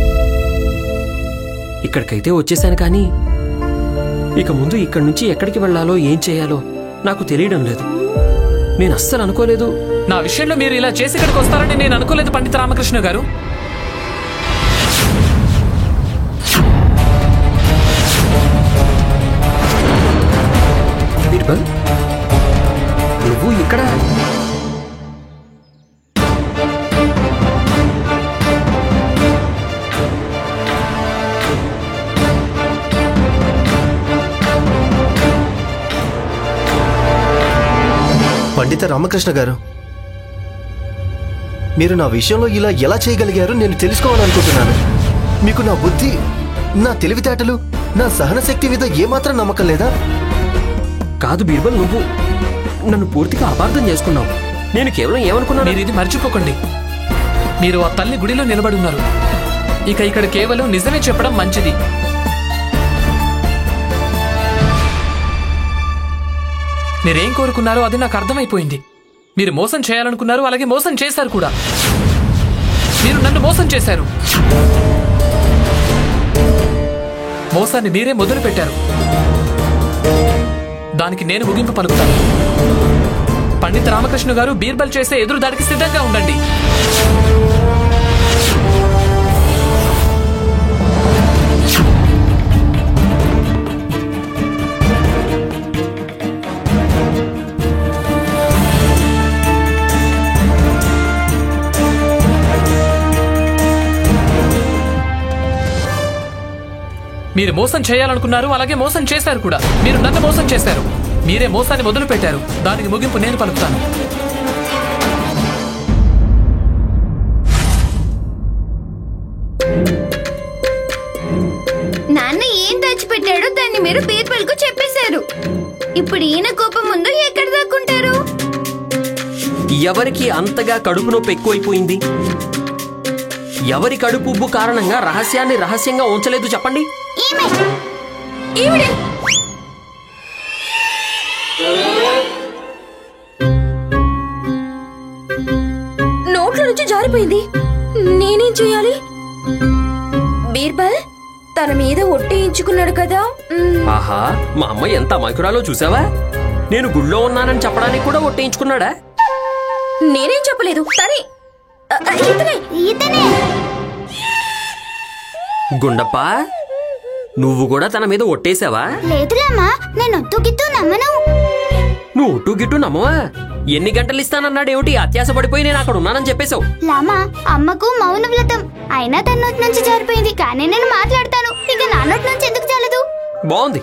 C: ఇక్కడికైతే వచ్చేసాను, కానీ ఇక ముందు ఇక్కడి నుంచి ఎక్కడికి వెళ్ళాలో ఏం చేయాలో నాకు తెలియడం లేదు. నేను అస్సలు అనుకోలేదు.
A: నా విషయంలో మీరు ఇలా చేసి ఇక్కడికి వస్తారని నేను అనుకోలేదు పండిత రామకృష్ణ గారు.
C: బీర్బల్, నువ్వు ఇక్కడ?
M: పండిత రామకృష్ణ గారు, మీరు నా విషయంలో ఇలా ఎలా చేయగలిగారో నేను తెలుసుకోవాలనుకుంటున్నాను. మీకు నా బుద్ధి, నా తెలివితేటలు, నా సహన శక్తి మీద ఏమాత్రం నమ్మకం లేదా?
C: కాదు బీర్బల్, నువ్వు నన్ను పూర్తిగా అపార్థం చేసుకున్నావు. నేను కేవలం ఏమనుకున్నాను?
A: మీరు ఇది మర్చిపోకండి, మీరు ఆ తల్లి గుడిలో నిలబడి ఉన్నారు. ఇక ఇక్కడ కేవలం నిజమే చెప్పడం మంచిది. మీరేం కోరుకున్నారో అది నాకు అర్థమైపోయింది. మీరు మోసం చేయాలనుకున్నారు, అలాగే మోసం చేశారు కూడా. మీరు నన్ను మోసం చేశారు. మోసాన్ని మీరే మొదలు పెట్టారు. దానికి నేను ముగింపు పలుకుతాను. పండిత రామకృష్ణ గారు బీర్బల్ చేసే ఎదురుదాడికి సిద్ధంగా ఉండండి. మీరు మోసం చేయాలనుకున్నారు, అలాగే మోసం చేశారు కూడా. మీరు నన్ను మోసం చేశారు. మీరే మోసాన్ని మొదలు పెట్టారు. దానికి ముగింపు నేను పలుకుతాను.
H: నాన్న ఏం దాచిపెట్టాడో దాన్ని మీరు బీర్బల్ కు చెప్పేశారు. ఇప్పుడు ఈయన కోపం ముందు ఎక్కడ దాక్కుంటారు?
C: ఎవరికి అంతగా కడుపు నొప్పి ఎక్కువైపోయింది? ఎవరి కడుపు ఉబ్బు కారణంగా రహస్యాన్ని రహస్యంగా ఉంచలేదు చెప్పండి.
G: నోట్ల నుంచి జారిపోయింది. నేనేం చేయాలి? బీర్బల్ తన మీద ఒట్టేయించుకున్నాడు కదా.
C: ఆహా, మా అమ్మ ఎంత అమాయకురాలో చూసావా? నేను గుళ్ళో ఉన్నానని చెప్పడానికి కూడా ఒట్టేయించుకున్నాడా?
G: నేనేం చెప్పలేదు.
H: ఇతనే
C: గుండప్ప, నువ్వు కూడా తన మీద ఒట్టేశావా?
H: లేదులేమ్మా, నేను ఒట్టు గిట్టు నమ్మను.
C: నువ్వు ఒట్టు గిట్టు నమ్మవా? ఎన్ని గంటలు ఇస్తానన్నాడేమిటి? అత్యాస పడిపోయి నేను అక్కడ ఉన్నానని చెప్పేశావు.
H: లామా, అమ్మకు మౌన వ్రతం అయినా తన నోటి నుంచి జారిపోయింది. కానీ నేను మాట్లాడతాను. ఇక నా నోటి నుంచి ఎందుకు చాలదు?
C: బాగుంది,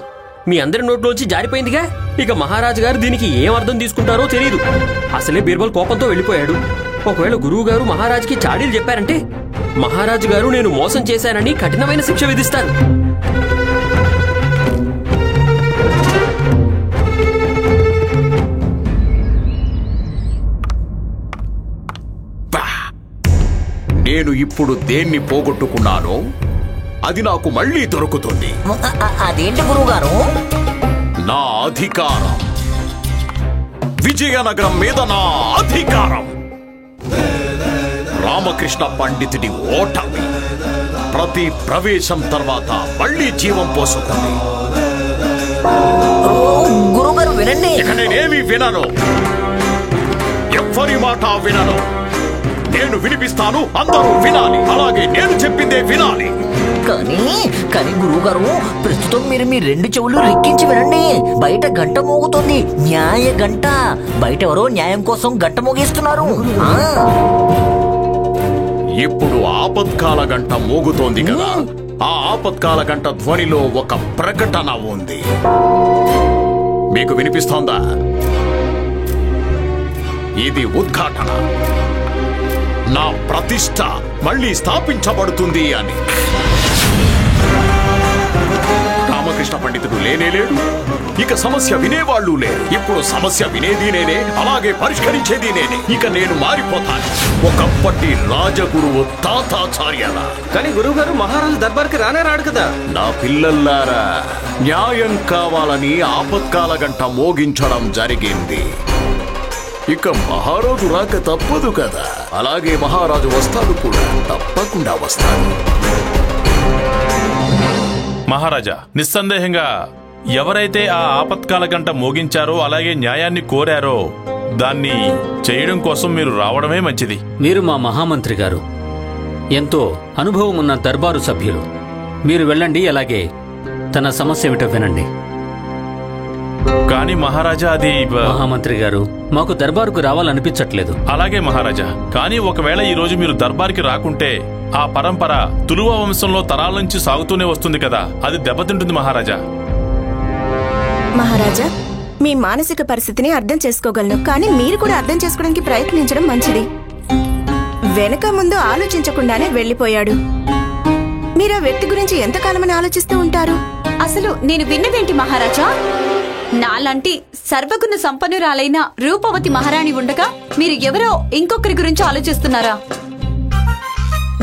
C: మీ అందరి నోట్లోంచి జారిపోయిందిగా. ఇక మహారాజు గారు దీనికి ఏం అర్థం తీసుకుంటారో తెలియదు. అసలే బీర్బల్ కోపంతో వెళ్ళిపోయాడు. ఒకవేళ గురువు గారు మహారాజుకి చాడీలు చెప్పారంటే మహారాజు గారు నేను మోసం చేశానని కఠినమైన శిక్ష విధిస్తారు.
F: నేను ఇప్పుడు దేన్ని పోగొట్టుకున్నానో అది నాకు మళ్ళీ దొరుకుతుంది.
L: అదేంటి గురువుగారు?
F: నా అధికారం, విజయనగరం మీద నా అధికారం. రామకృష్ణ పండితుడి ఓటమి ప్రతి ప్రవేశం తర్వాత మళ్ళీ జీవం పోసుకుంది.
L: గురువుగారు వినండి.
F: ఇక నేనేమి వినను, ఎవ్వరి మాట వినను. నేను వినిపిస్తాను, అందరూ వినాలి. అలాగే నేను చెప్పిందే వినాలి.
L: కానీ గురువుగారు, ప్రస్తుతం మీరు మీ రెండు చెవులు రిక్కించి వినండి. బయట గంట మోగుతోంది, న్యాయ గంట. బయట ఎవరో న్యాయం కోసం గంట మోగిస్తున్నారు.
F: ఇప్పుడు ఆపత్కాల గంట మోగుతోంది కదా. ఆ ఆపత్కాల గంట ధ్వనిలో ఒక ప్రకటన ఉంది. మీకు వినిపిస్తోందా? ఇది ఉద్ఘాటన. నా ప్రతిష్ట మళ్ళీ స్థాపించబడుతుంది అని. రామకృష్ణ పండితుడు లేనేలేడు, ఇక సమస్య వినేవాళ్ళు లేరు. ఇప్పుడు సమస్య వినేది నేనే, అలాగే పరిష్కరించేది నేనే. ఇక నేను మారిపోతాను, ఒకప్పటి రాజగురువు తాతాచార్యలా.
M: కానీ గురువు గారు మహారాజు దర్బార్కి రానే రాడు కదా.
F: నా పిల్లల్లారా, న్యాయం కావాలని ఆపత్కాల గంట మోగించడం జరిగింది. ఇక మహారాజు రాక తప్పదు కదా. అలాగే మహారాజు వస్తాడు కూడా, తప్పకుండా వస్తాడు.
E: మహారాజా, నిస్సందేహంగా ఎవరైతే ఆ ఆపత్కాల గంట మోగించారో, అలాగే న్యాయాన్ని కోరారో, దాన్ని చేయడం కోసం మీరు రావడమే మంచిది.
D: మీరు మా మహామంత్రి గారు, ఎంతో అనుభవం ఉన్న దర్బారు సభ్యులు. మీరు వెళ్ళండి, అలాగే తన సమస్య ఏమిటో వినండి.
E: కానీ మహారాజా, అది
D: మహామంత్రి గారు, మాకు దర్బారుకు రావాలనిపించట్లేదు.
E: అలాగే మహారాజా, కానీ ఒకవేళ ఈ రోజు మీరు దర్బార్కి రాకుంటే ఆ పరంపర తులువ వంశంలో తరాల నుంచి సాగుతూనే వస్తుంది కదా, అది దెబ్బతింటుంది మహారాజా.
K: మహారాజా, మీ మానసిక పరిస్థితిని అర్థం చేసుకోగలను, కానీ మీరు కూడా అర్థం చేసుకోవడానికి ప్రయత్నించడం మంచిది. వెనక ముందు ఆలోచించకుండానే వెళ్లిపోయాడు. మీరు ఆ వ్యక్తి గురించి ఎంతకాలమని ఆలోచిస్తూ ఉంటారు?
J: అసలు నేను విన్నదేంటి మహారాజా? నాలాంటి సర్వగుణ సంపన్నురాలైన రూపవతి మహారాణి ఉండగా మీరు ఎవరో ఇంకొకరి గురించి ఆలోచిస్తున్నారా?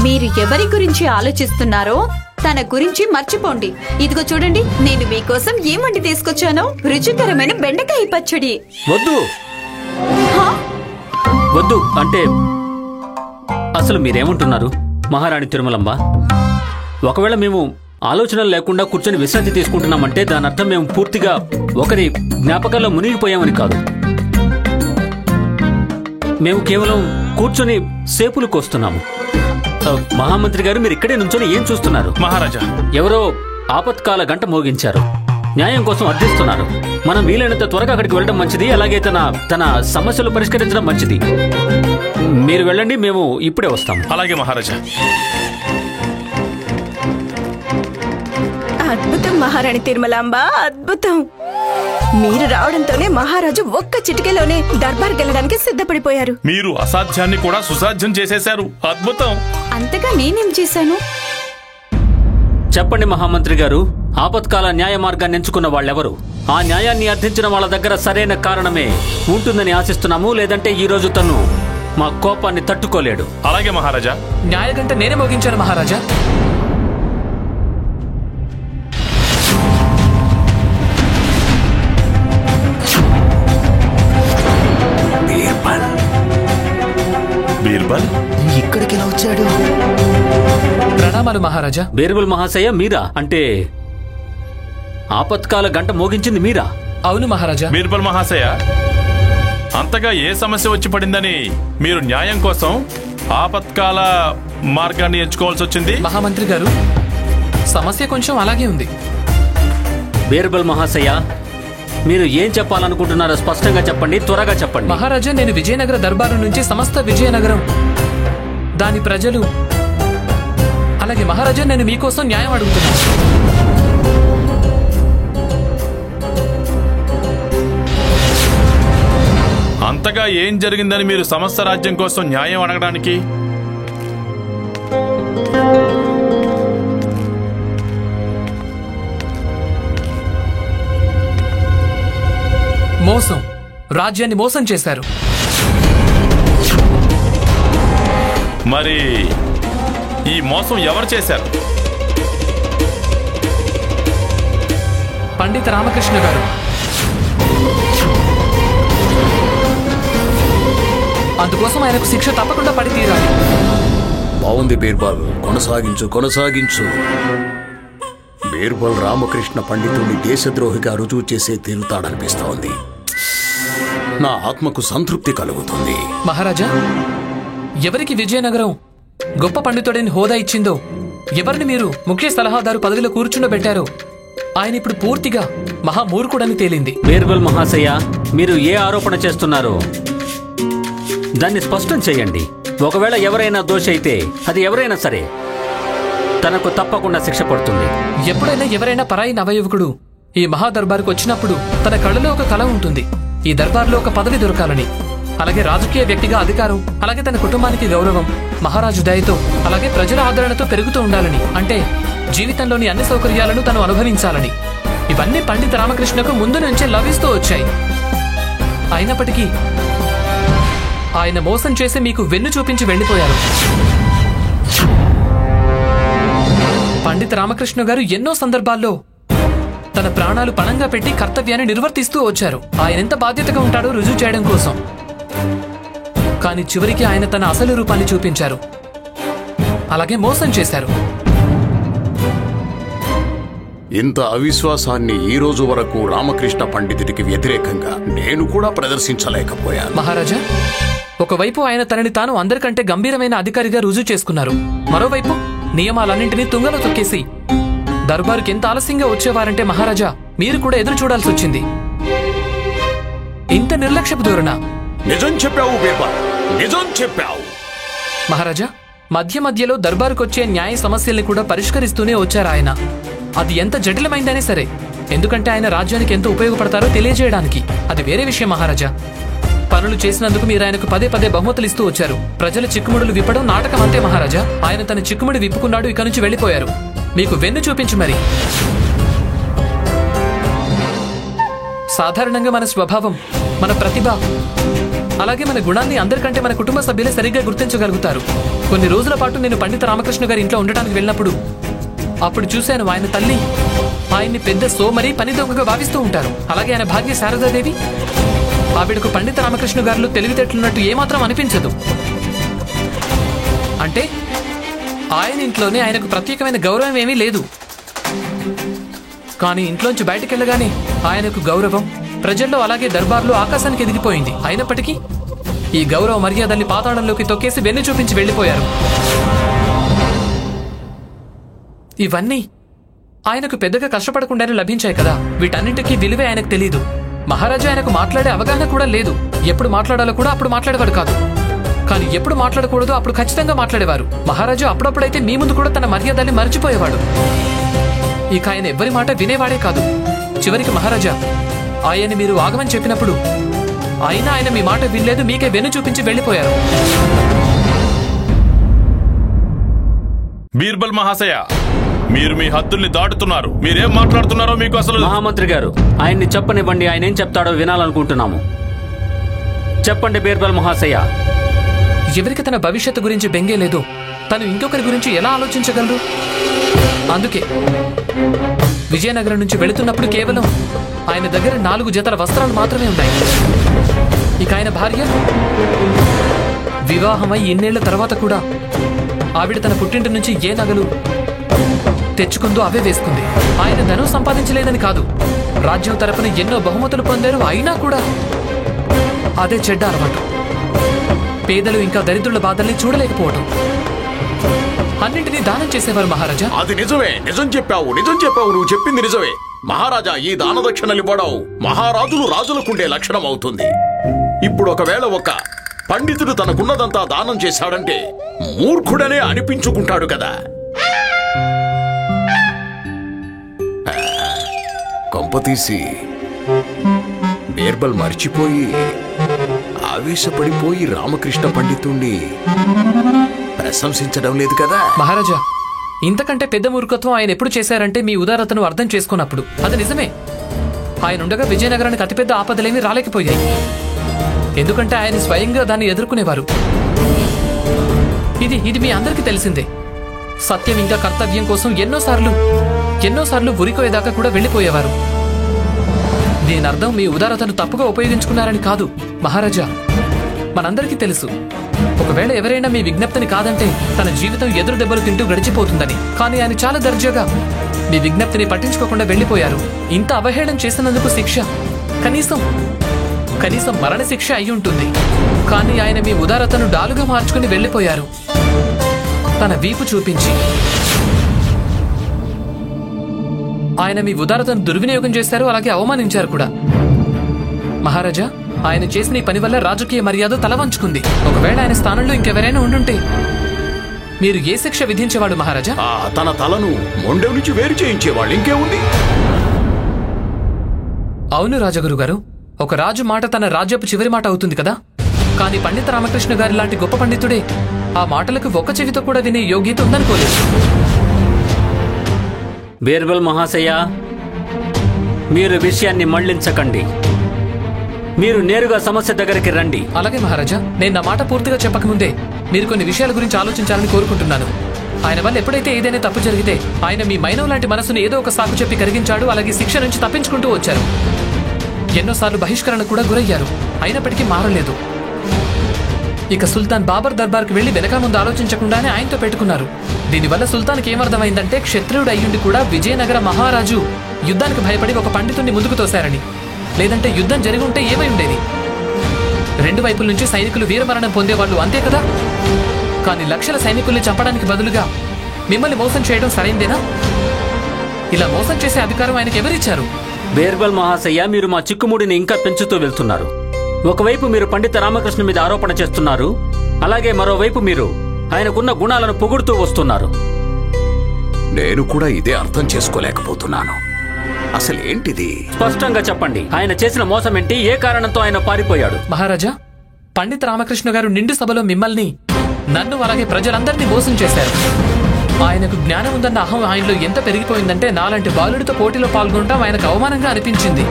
J: మీరు ఎవరి గురించి ఆలోచిస్తున్నారో తన గురించి మర్చిపోండి. ఇదిగో చూడండి, నేను మీకోసం ఏం వండి తీసుకొచ్చానో. రుచికరమైన బెండకాయ పచ్చడి.
C: వద్దు,
D: వద్దు అంటే అసలు మీరేమంటున్నారు మహారాణి తిరుమలంబ? ఒకవేళ మేము ఆలోచనలు లేకుండా కూర్చొని విశ్రాంతి తీసుకుంటున్నామంటే దాని అర్థం మేము పూర్తిగా ఒకరి జ్ఞాపకాల్లో మునిగిపోయామని కాదు. మేము కేవలం కూర్చొని సేపులు కోస్తున్నాము. మహామంత్రి గారు, మీరు ఇక్కడే నుంచొని ఏం చూస్తున్నారు?
E: మహారాజా,
D: ఎవరో ఆపత్కాల గంట మోగించారు, న్యాయం కోసం అర్థిస్తున్నారు. మనం వీలైనంత త్వరగా అక్కడికి వెళ్ళడం మంచిది. అలాగే తన సమస్యలు పరిష్కరించడం మంచిది. మీరు వెళ్ళండి, మేము ఇప్పుడే వస్తాం.
E: అలాగే మహారాజా.
K: అద్భుతం మహారాణి తిరుమలాంబ, అద్భుతం. మీరు రావడంతోనే మహారాజు ఒక్క చిటికెలోనే దర్బార్ గెలడానికి సిద్ధపడిపోయారు.
E: మీరు అసాధ్యాన్ని కూడా సుసాధ్యం చేసేశారు. అద్భుతం.
J: అంతగా నేనేం చేశాను?
D: చెప్పండి మహామంత్రి గారు, ఆపత్కాల న్యాయ మార్గాన్ని ఎంచుకున్న వాళ్ళెవరు? ఆ న్యాయాన్ని అర్థించిన వాళ్ళ దగ్గర సరైన కారణమే ఉంటుందని ఆశిస్తున్నాము. లేదంటే ఈ రోజు తను మా కోపాన్ని తట్టుకోలేడు.
E: అలాగే మహారాజా.
A: న్యాయగంట నేనే మోగించాను మహారాజా.
E: బీర్బల్
M: ఇక్కడికి ఎలా వచ్చాడు?
A: ప్రణామాలు మహారాజా.
D: బీర్బల్ మహాశయ, మీరా? అంటే ఆపత్కాల గంట మోగించింది మీరా?
A: అవును మహారాజా.
E: బీర్బల్ మహాశయ, అంతగా ఏ సమస్య వచ్చి పడిందని మీరు న్యాయం కోసం ఆపత్కాల మార్గాన్ని ఎంచుకోవాల్సి వచ్చింది?
A: మహామంత్రి గారు, సమస్య కొంచెం అలాగే ఉంది.
D: బీర్బల్ మహాశయ, మీరు ఏం చెప్పాలనుకుంటున్నారో స్పష్టంగా చెప్పండి, త్వరగా చెప్పండి.
A: మహారాజా, నేను విజయనగర దర్బారు నుంచి సమస్త విజయనగరం, దాని ప్రజలు, అలాగే మహారాజా నేను మీకోసం న్యాయం అడుగుతున్నాను.
E: అంతగా ఏం జరిగిందని మీరు సమస్త రాజ్యం కోసం న్యాయం అడగడానికి?
A: మోసం, రాజ్యాన్ని మోసం చేశారు.
E: మరి ఈ మోసం ఎవరు చేశారు?
A: పండిత రామకృష్ణ గారు. అందుకోసం ఆయనకు శిక్ష తప్పకుండా పడి తీరాలి.
F: బాగుంది బీర్బల్, కొనసాగించు. బీర్బల్ రామకృష్ణ పండితుడిని దేశద్రోహిగా రుజువు చేసే తీరుతాడనిపిస్తోంది. నా ఆత్మకు సంతృప్తి కలుగుతుంది.
A: మహారాజా, ఎవరికి విజయనగరం గొప్ప పండితుడని హోదా ఇచ్చిందో, ఎవరిని మీరు ముఖ్య సలహాదారు పదవిలో కూర్చుండబెట్టారో ఆయన ఇప్పుడు పూర్తిగా మహామూర్ఖుడని తేలింది.
D: బీర్బల్ మహాశయ, మీరు ఏ ఆరోపణ చేస్తున్నారో దాన్ని స్పష్టం చేయండి. ఒకవేళ ఎవరైనా దోషి అయితే అది ఎవరైనా సరే తనకు తప్పకుండా శిక్ష పడుతుంది.
A: ఎప్పుడైనా ఎవరైనా పరాయి నవయువకుడు ఈ మహాదర్బారుకు వచ్చినప్పుడు తన కళ్ళలో ఒక కళ ఉంటుంది, ఈ దర్బార్లో ఒక పదవి దొరకాలని. అలాగే రాజకీయ వ్యక్తిగా అధికారం, అలాగే తన కుటుంబానికి గౌరవం, మహారాజు దయతో, అలాగే ప్రజల ఆదరణతో పెరుగుతూ ఉండాలని. అంటే జీవితంలోని అన్ని సౌకర్యాలను తను అనుభవించాలని. ఇవన్నీ పండిత రామకృష్ణకు ముందు నుంచే లభిస్తూ వచ్చాయి. అయినప్పటికీ ఆయన మోసం చేసి మీకు వెన్ను చూపించి వెళ్ళిపోయారు. పండిత రామకృష్ణ గారు ఎన్నో సందర్భాల్లో తన ప్రాణాలు పణంగా పెట్టి కర్తవ్యాన్ని నిర్వర్తిస్తూ వచ్చారు. ఆయన ఎంత బాధ్యతగా ఉంటాడో రుజువు చేయడం కోసం. కానీ చివరికి ఆయన తన అసలు రూపాన్ని చూపించారు, అలాగే మోసం చేశారు.
F: ఇంత అవిశ్వాసాన్ని ఈ రోజు వరకు రామకృష్ణ పండితుడికి వ్యతిరేకంగా నేను కూడా ప్రదర్శించలేకపోయాను.
A: మహారాజా, ఒకవైపు ఆయన తనని తాను అందరికంటే గంభీరమైన అధికారిగా రుజువు చేసుకున్నారు. మరోవైపు నియమాలన్నింటినీ తుంగలో తొక్కేసి దర్బారుకి ఎంత ఆలస్యంగా వచ్చేవారంటే మహారాజా మీరు కూడా ఎదురు చూడాల్సి వచ్చింది. ఇంత నిర్లక్ష్యపు ధోరణ.
F: నిజం చెప్పావు బీర్బల్, నిజం చెప్పావు.
A: మహారాజా, మధ్య మధ్యలో దర్బారుకొచ్చే న్యాయ సమస్యల్ని కూడా పరిష్కరిస్తూనే వచ్చారు ఆయన. అది ఎంత జటిలమైందనే సరే, ఎందుకంటే ఆయన రాజ్యానికి ఎంత ఉపయోగపడతారో తెలియజేయడానికి. అది వేరే విషయం మహారాజా. పనులు చేసినందుకు మీరు ఆయనకు పదే పదే బహుమతులు ఇస్తూ వచ్చారు. ప్రజల చిక్కుముడులు విప్పడం నాటకం అంతే మహారాజా. ఆయన తన చిక్కుముడి విప్పుకున్నాడు, ఇక నుంచి వెళ్లిపోయారు. మీకు వెన్ను చూపించు మరి. సాధారణంగా మన స్వభావం, మన ప్రతిభ, అలాగే మన గుణాన్ని అందరికంటే మన కుటుంబ సభ్యులే సరిగ్గా గుర్తించగలుగుతారు. కొన్ని రోజుల పాటు నేను పండిత రామకృష్ణ గారి ఇంట్లో ఉండటానికి వెళ్ళినప్పుడు అప్పుడు చూశాను, ఆయన తల్లి ఆయన్ని పెద్ద సోమరి, పని దొంగగా భావిస్తూ ఉంటారు. అలాగే ఆయన భార్య శారదాదేవి ఆవిడకు పండిత రామకృష్ణ గారు తెలివితేటలున్నట్టు ఏమాత్రం అనిపించదు. అంటే ఆయన ఇంట్లోనే ఆయనకు ప్రత్యేకమైన గౌరవం ఏమీ లేదు. కానీ ఇంట్లోంచి బయటకెళ్ళగానే ఆయనకు గౌరవం ప్రజల్లో అలాగే దర్బార్లో ఆకాశానికి ఎదిగిపోయింది. అయినప్పటికీ ఈ గౌరవ మర్యాదల్ని పాతాళంలోకి తొక్కేసి వెన్ను చూపించి వెళ్లిపోయారు. ఇవన్నీ ఆయనకు పెద్దగా కష్టపడకుండానే లభించాయి కదా. వీటన్నింటికీ విలువే ఆయనకు తెలీదు. మహారాజా ఆయనకు మాట్లాడే అవగాహన కూడా లేదు. ఎప్పుడు మాట్లాడాలో కూడా అప్పుడు మాట్లాడేవాడు కాదు. కానీ ఎప్పుడు మాట్లాడకూడదో అప్పుడు ఖచ్చితంగా మాట్లాడేవారు. మహారాజా అప్పుడప్పుడైతే మీ ముందు కూడా తన మర్యాదల్ని మర్చిపోయేవాడు. ఇక ఆయన ఎవ్వరి మాట వినేవాడే కాదు. చివరికి మహారాజా ఆయన్ని మీరు ఆగమని చెప్పినప్పుడు అయినా ఆయన మీ మాట వినలేదు. మీకే వెన్ను చూపించి వెళ్లిపోయారు.
E: బీర్బల్ మహాశయ, మీరు మీ హద్దుల్ని దాటుతున్నారు. మీరేం మాట్లాడుతున్నారో మీకు అసలు.
D: మహామంత్రి గారు, ఆయన్ని చెప్పనివ్వండి. ఆయన ఏం చెప్తాడో వినాలనుకుంటున్నాము. చెప్పండి బీర్బల్ మహాశయ.
A: ఎవరికి తన భవిష్యత్తు గురించి బెంగే లేదో తను ఇంకొకరి గురించి ఎలా ఆలోచించగలరు? అందుకే విజయనగరం నుంచి వెళుతున్నప్పుడు కేవలం ఆయన దగ్గర 4 జతల వస్త్రాలు మాత్రమే ఉన్నాయి. ఇక ఆయన భార్య వివాహమై ఇన్నేళ్ల తర్వాత కూడా ఆవిడ తన పుట్టింటి నుంచి ఏ నగలు తెచ్చుకుందో అవే వేసుకుంది. ఆయన ధనం సంపాదించలేదని కాదు, రాజ్యం తరపున ఎన్నో బహుమతులు పొందారు. అయినా కూడా అదే చెడ్డ అలవాటు. పేదలు ఇంకా దరిద్రుల బాధల్ని చూడలేకపోవడం. అన్నింటినీ దానం చేసేవారు మహారాజా.
F: అది నిజమే. నిజం చెప్పావు. నువ్వు చెప్పింది నిజమే. మహారాజా, ఈ దాన దక్షిణలు ఇవ్వడం మహారాజులు రాజులకుండే లక్షణం అవుతుంది. ఇప్పుడు ఒకవేళ ఒక పండితుడు తనకున్నదంతా దానం చేశాడంటే మూర్ఖుడనే అనిపించుకుంటాడు కదా. కొంపతీసి బీర్బల్ మర్చిపోయి ఆవేశపడిపోయి రామకృష్ణ పండితుణ్ణి ప్రశంసించడం లేదు కదా.
A: మహారాజా, ఇంతకంటే పెద్ద మూర్ఖత్వం ఆయన ఎప్పుడు చేశారంటే మీ ఉదారతను అర్థం చేసుకున్నప్పుడు. అది నిజమే. ఆయన ఉండగా విజయనగరానికి అతిపెద్ద ఆపదలేమీ రాలేకపోయాయి. ఎందుకంటే ఆయన స్వయంగా దాన్ని ఎదుర్కొనేవారు. ఇది మీ అందరికీ తెలిసిందే. సత్యం ఇంకా కర్తవ్యం కోసం ఎన్నోసార్లు ఉరికోయేదాకా కూడా వెళ్లిపోయేవారు. దీని అర్థం మీ ఉదారతను తప్పుగా ఉపయోగించుకున్నారని కాదు మహారాజా. మనందరికీ తెలుసు, ఒకవేళ ఎవరైనా మీ విజ్ఞప్తిని కాదంటే తన జీవితం ఎదురు దెబ్బలు తింటూ గడిచిపోతుందని. కానీ ఆయన చాలా దర్జాగా మీ విజ్ఞప్తిని పట్టించుకోకుండా వెళ్లిపోయారు. ఇంత అవహేళన చేసినందుకు శిక్ష కనీసం మరణశిక్ష అయి ఉంటుంది. కానీ ఆయన మీ ఉదారతను డాలుగా మార్చుకుని వెళ్లిపోయారు. తన వీపు చూపించి ఆయన మీ ఉదారతను దుర్వినియోగం చేశారు, అలాగే అవమానించారు కూడా. మహారాజా, ఆయన చేసిన ఈ పని వల్ల రాజకీయ మర్యాద తలవంచుకుంది. ఒకవేళ ఆయన స్థానంలో ఇంకెవరైనా ఉండుంటే మీరు ఏ శిక్ష విధించేవాడు మహారాజా?
F: తన తలను మొండెం నుంచి వేరు చేయించేవాళ్ళు. ఇంకేముంది?
A: అవును రాజగురు గారు, ఒక రాజు మాట తన రాజ్యపు చివరి మాట అవుతుంది కదా. కానీ పండిత రామకృష్ణ గారి లాంటి గొప్ప పండితుడే ఆ మాటలకు ఒక్క చెవితో కూడా వినే యోగ్యత ఉందనుకోలేదు.
D: బీర్బల్ మహాశయ, మీరు విషయాన్ని మళ్లించకండి. మీరు నేరుగా సమస్య దగ్గరికి రండి.
A: అలాగే మహారాజా, నేను నా మాట పూర్తిగా చెప్పకముందే మీరు కొన్ని విషయాల గురించి ఆలోచించాలని కోరుకుంటున్నాను. ఆయన వల్ల ఎప్పుడైతే ఏదైనా తప్పు జరిగితే ఆయన మీ మైనవ్ లాంటి మనసును ఏదో ఒక సాకు చెప్పి కరిగించాడు. అలాగే శిక్ష నుంచి తప్పించుకుంటూ వచ్చారు. ఎన్నోసార్లు బహిష్కరణ కూడా గురయ్యారు. అయినప్పటికీ మారలేదు. ఇక సుల్తాన్ బాబర్ దర్బార్కి వెళ్లి వెనక ముందు ఆలోచించకుండానే ఆయనతో పెట్టుకున్నారు. దీనివల్ల సుల్తాన్కి ఏమర్థమైందంటే క్షత్రియుడు అయ్యుండి కూడా విజయనగర మహారాజు యుద్ధానికి భయపడి ఒక పండితుణ్ణి ముందుకు తోశారని. లేదంటే యుద్ధం జరిగి ఉంటే ఏమై ఉండేది? 2 వైపుల నుంచి సైనికులు వీరమరణం పొందేవాళ్ళు, అంతే కదా. కానీ లక్షల సైనికుల్ని చంపడానికి బదులుగా మిమ్మల్ని మోసం చేయడం సరైందేనా? ఇలా మోసం చేసే అధికారం ఆయనకు ఎవరిచ్చారు?
D: బీర్బల్ మహాశయ, మీరు మా చిక్కుముడిని ఇంకా పెంచుతూ వెళ్తున్నారు. ఒకవైపు మీరు పండిత రామకృష్ణ మీద ఆరోపణ చేస్తున్నారు, అలాగే మరోవైపు మీరు ఆయనకున్న గుణాలను పొగుడుతూ వస్తున్నారు.
F: నేను కూడా ఇదే అర్థం చేసుకోలేకపోతున్నాను. అసలేంటిది?
D: స్పష్టంగా చెప్పండి. ఆయన చేసిన మోసం ఏంటి? ఏ కారణంతో ఆయన పారిపోయాడు?
A: మహారాజా, పండిత రామకృష్ణ గారు నిండు సభలో మిమ్మల్ని, నన్ను, అలాగే ప్రజలందరినీ మోసం చేశారు. ఆయనకు జ్ఞానం ఉందన్న అహం ఆయనలో ఎంత పెరిగిపోయిందంటే నాలాంటి బాలుడితో పోటీలో పాల్గొనడం ఆయనకు అవమానంగా అనిపించింది.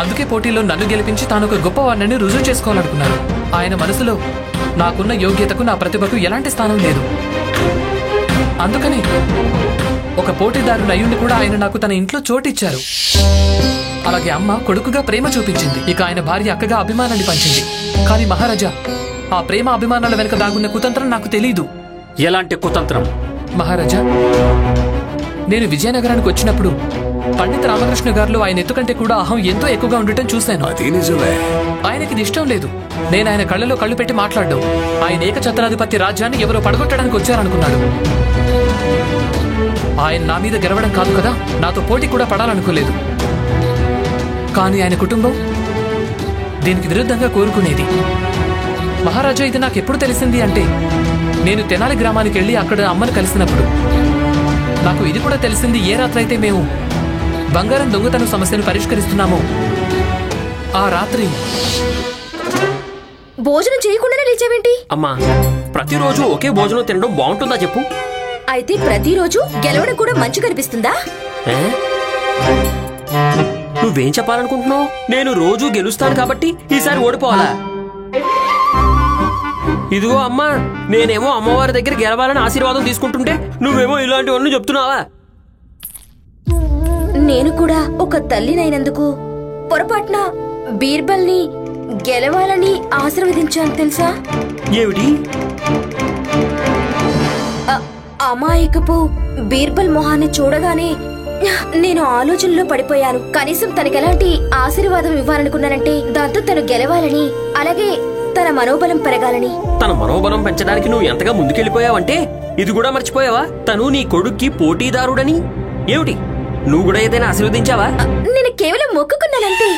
A: అందుకే పోటీలో నన్ను గెలిపించి తాను ఒక గొప్పవాడిని రుజువు చేసుకోవాలనుకున్నారు. ఆయన మనసులో నాకున్న యోగ్యతకు, నా ప్రతిభకు ఎలాంటి స్థానం లేదు. అందుకని ఒక పోటీదారుని అయ్యుండి కూడా ఆయన నాకు తన ఇంట్లో చోటిచ్చారు. అలాగే అమ్మ కొడుకుగా ప్రేమ చూపించింది. ఇక ఆయన భార్య అక్కగా అభిమానాన్ని పంచింది. కానీ మహారాజా, ఆ ప్రేమ అభిమానాల వెనుక దాగున్న కుతంత్రం నాకు తెలీదు.
D: ఎలాంటి కుతంత్రం?
A: మహారాజా, నేను విజయనగరానికి వచ్చినప్పుడు పండిత రామకృష్ణ గారిలో ఆయన ఎత్తుకంటే కూడా అహం ఎంతో ఎక్కువగా ఉండటం చూశాను.
N: అది నిజమే.
A: ఆయనకి ఇష్టం లేదు నేను ఆయన కళ్ళలో కళ్ళు పెట్టి మాట్లాడడం. ఆయన ఏకఛత్రాధిపత్య రాజ్యాన్ని ఎవరో పడగొట్టడానికి వచ్చారనుకున్నాడు. ఆయన నా మీద గెలవడం కాదు కదా, నాతో పోటీ కూడా పడాలనుకోలేదు. కానీ ఆయన కుటుంబం దీనికి విరుద్ధంగా కోరుకునేది. మహారాజా, ఇది నాకు ఎప్పుడు తెలిసింది అంటే నేను తెనాలి గ్రామానికి వెళ్ళి అక్కడ అమ్మను కలిసినప్పుడు. నాకు ఇది కూడా తెలిసింది, ఏ రాత్రైతే మేము బంగారం దొంగతనం సమస్యను పరిష్కరిస్తున్నామో ఆ రాత్రి.
G: భోజనం చేయకుండానే లేచావేంటి?
C: అమ్మా, ప్రతిరోజు ఒకే భోజనం తినడం బాగుంటుందా చెప్పు?
G: అయితే ప్రతిరోజు గెలవడం కూడా మంచిగా అనిపిస్తుందా?
C: నువ్వేం చెప్పాలనుకుంటున్నావు? నేను రోజు గెలుస్తాను కాబట్టి ఈసారి ఓడిపోవాలా? ఇదిగో అమ్మా, నేనేమో అమ్మవారి దగ్గర గెలవాలని ఆశీర్వాదం తీసుకుంటుంటే నువ్వేమో ఇలాంటివన్నీ చెప్తున్నావా?
G: నేను కూడా ఒక తల్లినైనందుకు పొరపాటున బీర్బల్ని గెలవాలని ఆశీర్వదించాను తెలుసా?
C: ఏమిటి?
G: అమాయకపు బీర్బల్ మొహాన్ని చూడగానే నేను ఆలోచనలో పడిపోయాను. కనీసం తనకి ఎలాంటి ఆశీర్వాదం ఇవ్వాలనుకున్నానంటే దాంతో తను గెలవాలని, అలాగే తన మనోబలం పెరగాలని.
C: తన మనోబలం పెంచడానికి నువ్వు ఎంతగా ముందుకెళ్ళిపోయావంటే ఇది కూడా మర్చిపోయావా? తను నీ కొడుక్కి పోటీదారుడని. ఏమిటి, నువ్వు కూడా ఏదైనా ఆశీర్వదించావా?
G: నేను కేవలం మొక్కుకున్నానంతే.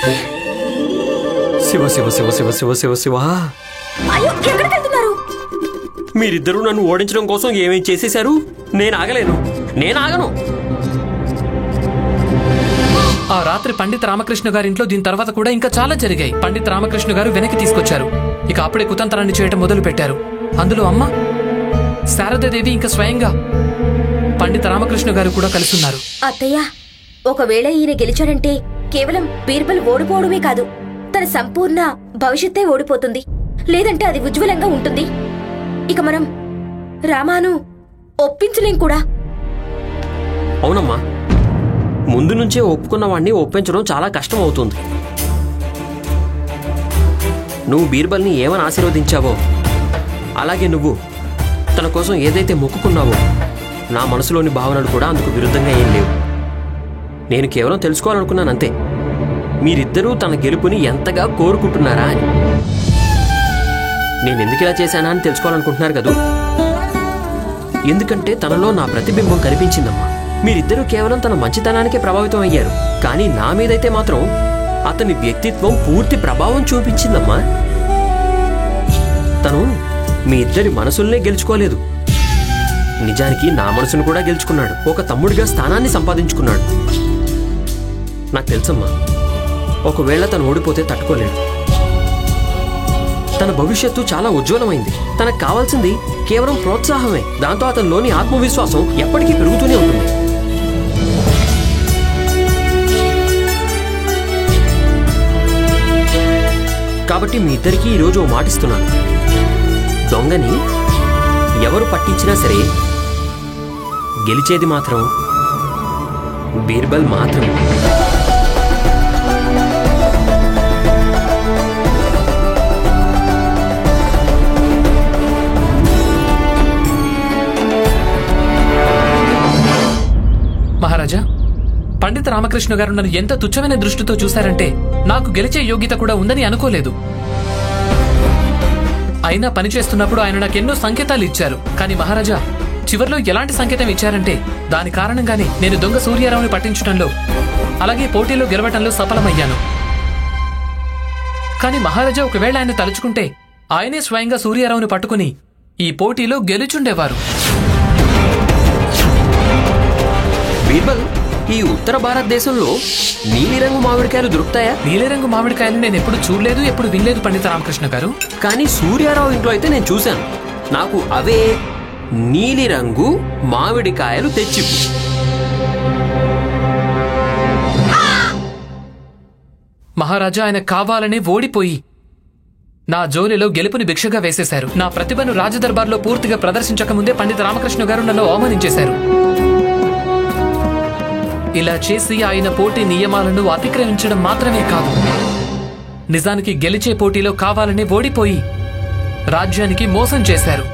C: శివ శివ శివ శివ శివ శివ శివ.
G: అయ్యో, ఎక్కడికి వెళ్తున్నారు?
C: మీరిద్దరూ నన్ను ఓడించడం కోసం ఏమేం చేసేశారు? నేను ఆగలేను, నేను ఆగను.
A: ఆ రాత్రి పండిత రామకృష్ణ గారింట్లో దీని తర్వాత కూడా ఇంకా చాలా జరిగాయి. పండిత రామకృష్ణ గారు వెనక్కి తీసుకొచ్చారు. ఇక అప్పుడే కుతంత్రాన్ని చేయటం మొదలు పెట్టారు. అందులో అమ్మ, శారదాదేవి ఇంకా స్వయంగా పండిత రామకృష్ణ గారు కూడా కలుసున్నారు.
G: అత్తయ్య, ఒకవేళ ఈయన గెలిచాడంటే కేవలం బీర్బల్ ఓడిపోవడమే కాదు, తన సంపూర్ణ భవిష్యత్తే ఓడిపోతుంది. లేదంటే అది ఉజ్వలంగా ఉంటుంది. ఇక మనం రామాను ఒప్పించలేం కూడా.
C: అవునమ్మా, ముందు నుంచే ఒప్పుకున్న వాణ్ణి ఒప్పించడం చాలా కష్టం అవుతుంది. నువ్వు బీర్బల్ని ఏమని ఆశీర్వదించావో అలాగే నువ్వు తన కోసం ఏదైతే మొక్కుకున్నావో నా మనసులోని భావనలు కూడా అందుకు విరుద్ధంగా ఏం లేవు. నేను కేవలం తెలుసుకోవాలనుకున్నానంతే, మీరిద్దరూ తన గెలుపుని ఎంతగా కోరుకుంటున్నారా అని. నేను ఎందుకు ఇలా చేశానా అని తెలుసుకోవాలనుకుంటున్నారు కదూ? ఎందుకంటే తనలో నా ప్రతిబింబం కనిపించిందమ్మా. మీరిద్దరూ కేవలం తన మంచితనానికే ప్రభావితం అయ్యారు, కానీ నా మీదైతే మాత్రం అతని వ్యక్తిత్వం పూర్తి ప్రభావం చూపించిందమ్మా. తను మీ ఇద్దరి మనసుల్నే గెలుచుకోలేదు, నిజానికి నా మనసును కూడా గెలుచుకున్నాడు. ఒక తమ్ముడిగా స్థానాన్ని సంపాదించుకున్నాడు. నాకు తెలుసమ్మా, ఒకవేళ తను ఓడిపోతే తట్టుకోలేడు. తన భవిష్యత్తు చాలా ఉజ్వలమైంది. తనకు కావాల్సింది కేవలం ప్రోత్సాహమే. దాంతో అతనిలోని ఆత్మవిశ్వాసం ఎప్పటికీ పెరుగుతూనే ఉంటుంది. కాబట్టి మీ ఇద్దరికీ ఈరోజు ఓ మాటిస్తున్నాను, దొంగని ఎవరు పట్టించినా సరే గెలిచేది మాత్రం బీర్బల్ మాత్రమే.
A: మహారాజా, పండిత రామకృష్ణ గారు నన్ను ఎంత తుచ్చమైన దృష్టితో చూశారంటే నాకు గెలిచే యోగ్యత కూడా ఉందని అనుకోలేదు. అయినా పనిచేస్తున్నప్పుడు ఆయన నాకెన్నో సంకేతాలు ఇచ్చారు. కానీ మహారాజా, చివర్లో ఎలాంటి సంకేతం ఇచ్చారంటే దాని కారణంగానే నేను దొంగ సూర్యారావుని పట్టించడంలో అలాగే పోటీలో గెలవటంలో సఫలమయ్యాను. కానీ మహారాజా, ఒకవేళ ఆయన తలుచుకుంటే ఆయనే స్వయంగా సూర్యారావుని పట్టుకుని ఈ పోటీలో గెలుచుండేవారు.
C: బీర్బల్, ఈ ఉత్తర భారతదేశంలో నీలిరంగు మామిడికాయలు దొరుకుతాయా?
A: నీలిరంగు మామిడికాయలు నేను ఎప్పుడు చూడలేదు, ఎప్పుడు వినలేదు పండిత రామకృష్ణ గారు.
C: కానీ సూర్యారావు ఇంట్లో అయితే నేను చూశాను. నాకు అవే నీలిరంగు మామిడికాయలు తెచ్చి.
A: మహారాజా, ఆయన కావాలనే ఓడిపోయి నా జోలిలో గెలుపుని భిక్షగా వేసేశారు. నా ప్రతిభను రాజదర్బార్లో పూర్తిగా ప్రదర్శించకముందే పండిత రామకృష్ణ గారు నన్ను అవమానించేశారు. ఇలా చేసి ఆయన పోటీ నియమాలను అతిక్రమించడం మాత్రమే కాదు, నిజానికి గెలిచే పోటీలో కావాలని ఓడిపోయి రాజ్యానికి మోసం చేశారు.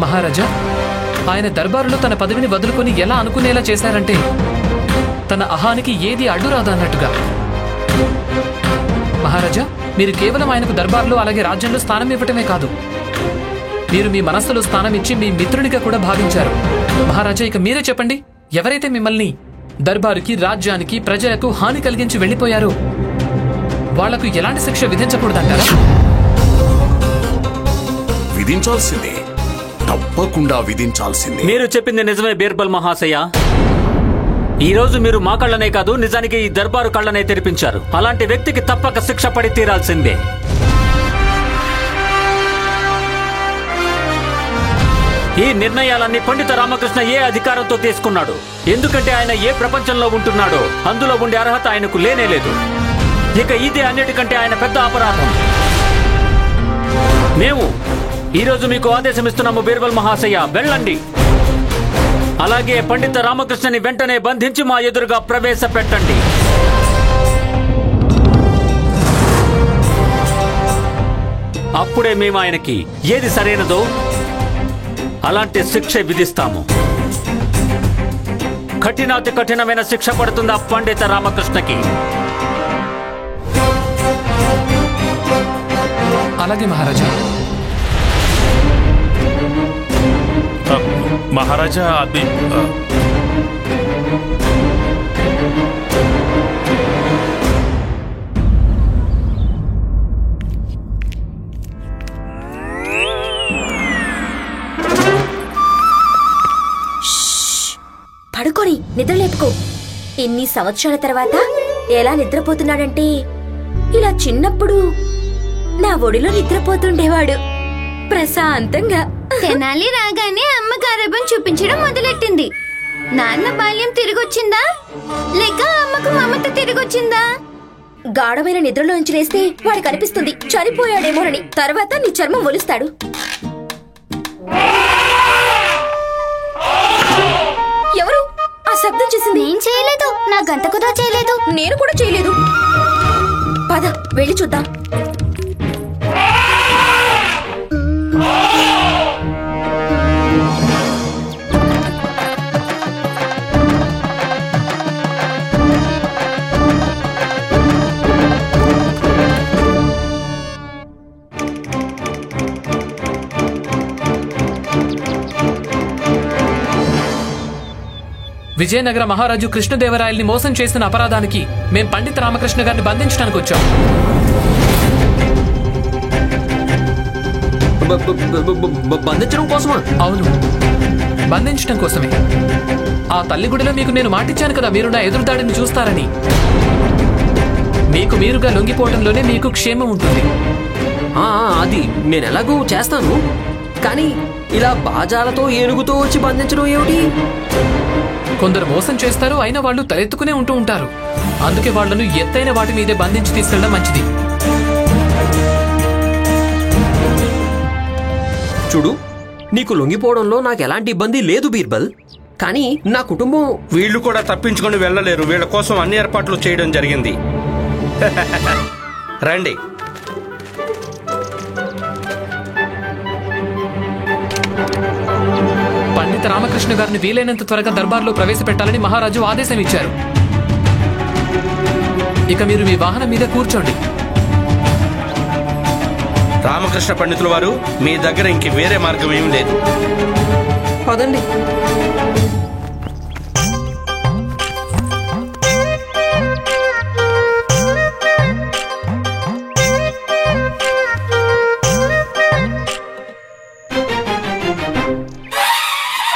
A: మహారాజా, ఆయన దర్బారులో తన పదవిని వదులుకొని ఎలా అనుకునేలా చేశారంటే తన అహానికి ఏది అడ్డురాదన్నట్టుగా. మహారాజా, మీరు కేవలం ఆయనకు దర్బార్లో అలాగే రాజ్యంలో స్థానం ఇవ్వటమే కాదు, మీరు మీ మనస్సులో స్థానం ఇచ్చి మీ మిత్రునిగా కూడా భావించారు. మహారాజా, ఇక మీరే చెప్పండి, ఎవరైతే మిమ్మల్ని దర్బారుకి, రాజ్యానికి, ప్రజలకు హాని కలిగించి వెళ్లిపోయారో వాళ్లకు ఎలాంటి శిక్ష విధించకూడదంటారా?
F: విధించాల్సిందే, తప్పకుండా విధించాల్సిందే.
D: మీరు చెప్పింది నిజమే బీర్బల్ మహాశయ. ఈ రోజు మీరు మా కళ్ళనే కాదు, నిజానికి ఈ దర్బారు కళ్ళనే తెరిపించారు. అలాంటి వ్యక్తికి తప్పక శిక్ష పడి తీరాల్సిందే. ఈ నిర్ణయాలన్నీ పండిత రామకృష్ణ ఏ అధికారంతో తీసుకున్నాడు? ఎందుకంటే ఆయన ఏ ప్రపంచంలో ఉంటున్నాడో అందులో ఉండే అర్హత ఆయనకు లేనేలేదు. ఇక ఇదే అన్నిటికంటే ఆయన పెద్ద అపరాధం. మేము ఈరోజు మీకు ఆదేశం ఇస్తున్నాము బీర్బల్ మహాశయ, వెళ్ళండి. అలాగే పండిత రామకృష్ణని వెంటనే బంధించి మా ఎదురుగా ప్రవేశపెట్టండి. అప్పుడే మేము ఆయనకి ఏది సరైనదో అలాంటి శిక్ష విధిస్తాము. కఠినాతి కఠినమైన శిక్ష పడుతుందా పండిత రామకృష్ణకి?
A: అలాగే మహారాజా.
E: మహారాజా, అది
G: పడుకొని నిద్రలేపుకో. ఇన్ని సంవత్సరాల తర్వాత ఎలా నిద్రపోతున్నాడంటే ఇలా చిన్నప్పుడు నా ఒడిలో నిద్రపోతుండేవాడు ప్రశాంతంగా.
H: తెనాలి రాగానే అమ్మ గారాబం చూపించడం మొదలెట్టింది. నాన్న బాల్యం తిరిగొచ్చిందా లేక అమ్మకు మమత తిరిగొచ్చిందా?
G: గాఢమైన నిద్రలో నుంచి లేస్తే వాడు కనిపిస్తుంది చనిపోయాడేమోనని. తర్వాత నీ చర్మం ఒలుస్తాడు. ఎవరు ఆ శబ్దం చేసింది?
H: నేను చేయలేదు, నా గంట కూడా చేయలేదు.
G: నేను కూడా చేయలేదు. పద వెళ్ళి చూద్దాం.
A: విజయనగర మహారాజు కృష్ణదేవరాయల్ని మోసం చేసిన అపరాధానికి మేం పండిత రామకృష్ణ గారిని బంధించడానికి వచ్చాం.
C: బంధించడం కోసమా?
A: అవును, బంధించడం కోసమే. ఆ తల్లిగుడిలో మీకు నేను మాటిచ్చాను కదా, మీరు నా ఎదురుదాడిని చూస్తారని. మీకు మీరుగా లొంగిపోవడంలోనే మీకు క్షేమం ఉంటుంది.
C: అది నేనెలాగూ చేస్తాను, కానీ ఇలా బాజాలతో ఏనుగుతో వచ్చి బంధించడం ఏమిటి?
A: కొందరు మోసం చేస్తారు, అయినా వాళ్ళు తలెత్తుకునే ఉంటూ ఉంటారు. అందుకే వాళ్లను ఎత్తైన వాటి మీదే బంధించి తీసుకెళ్లడం మంచిది.
C: చూడు, నీకు లొంగిపోవడంలో నాకు ఎలాంటి ఇబ్బంది లేదు బీర్బల్, కానీ నా కుటుంబం...
B: వీళ్ళు కూడా తప్పించుకొని వెళ్ళలేరు. వీళ్ళ కోసం అన్ని ఏర్పాట్లు చేయడం జరిగింది. రండి.
A: పండిత రామకృష్ణ గారిని వీలైనంత త్వరగా దర్బార్లో ప్రవేశపెట్టాలని మహారాజు ఆదేశం ఇచ్చారు. ఇక మీరు మీ వాహనం మీద కూర్చోండి.
B: రామకృష్ణ పండితుల వారు, మీ దగ్గర ఇంక వేరే మార్గం ఏం లేదు.
C: పదండి.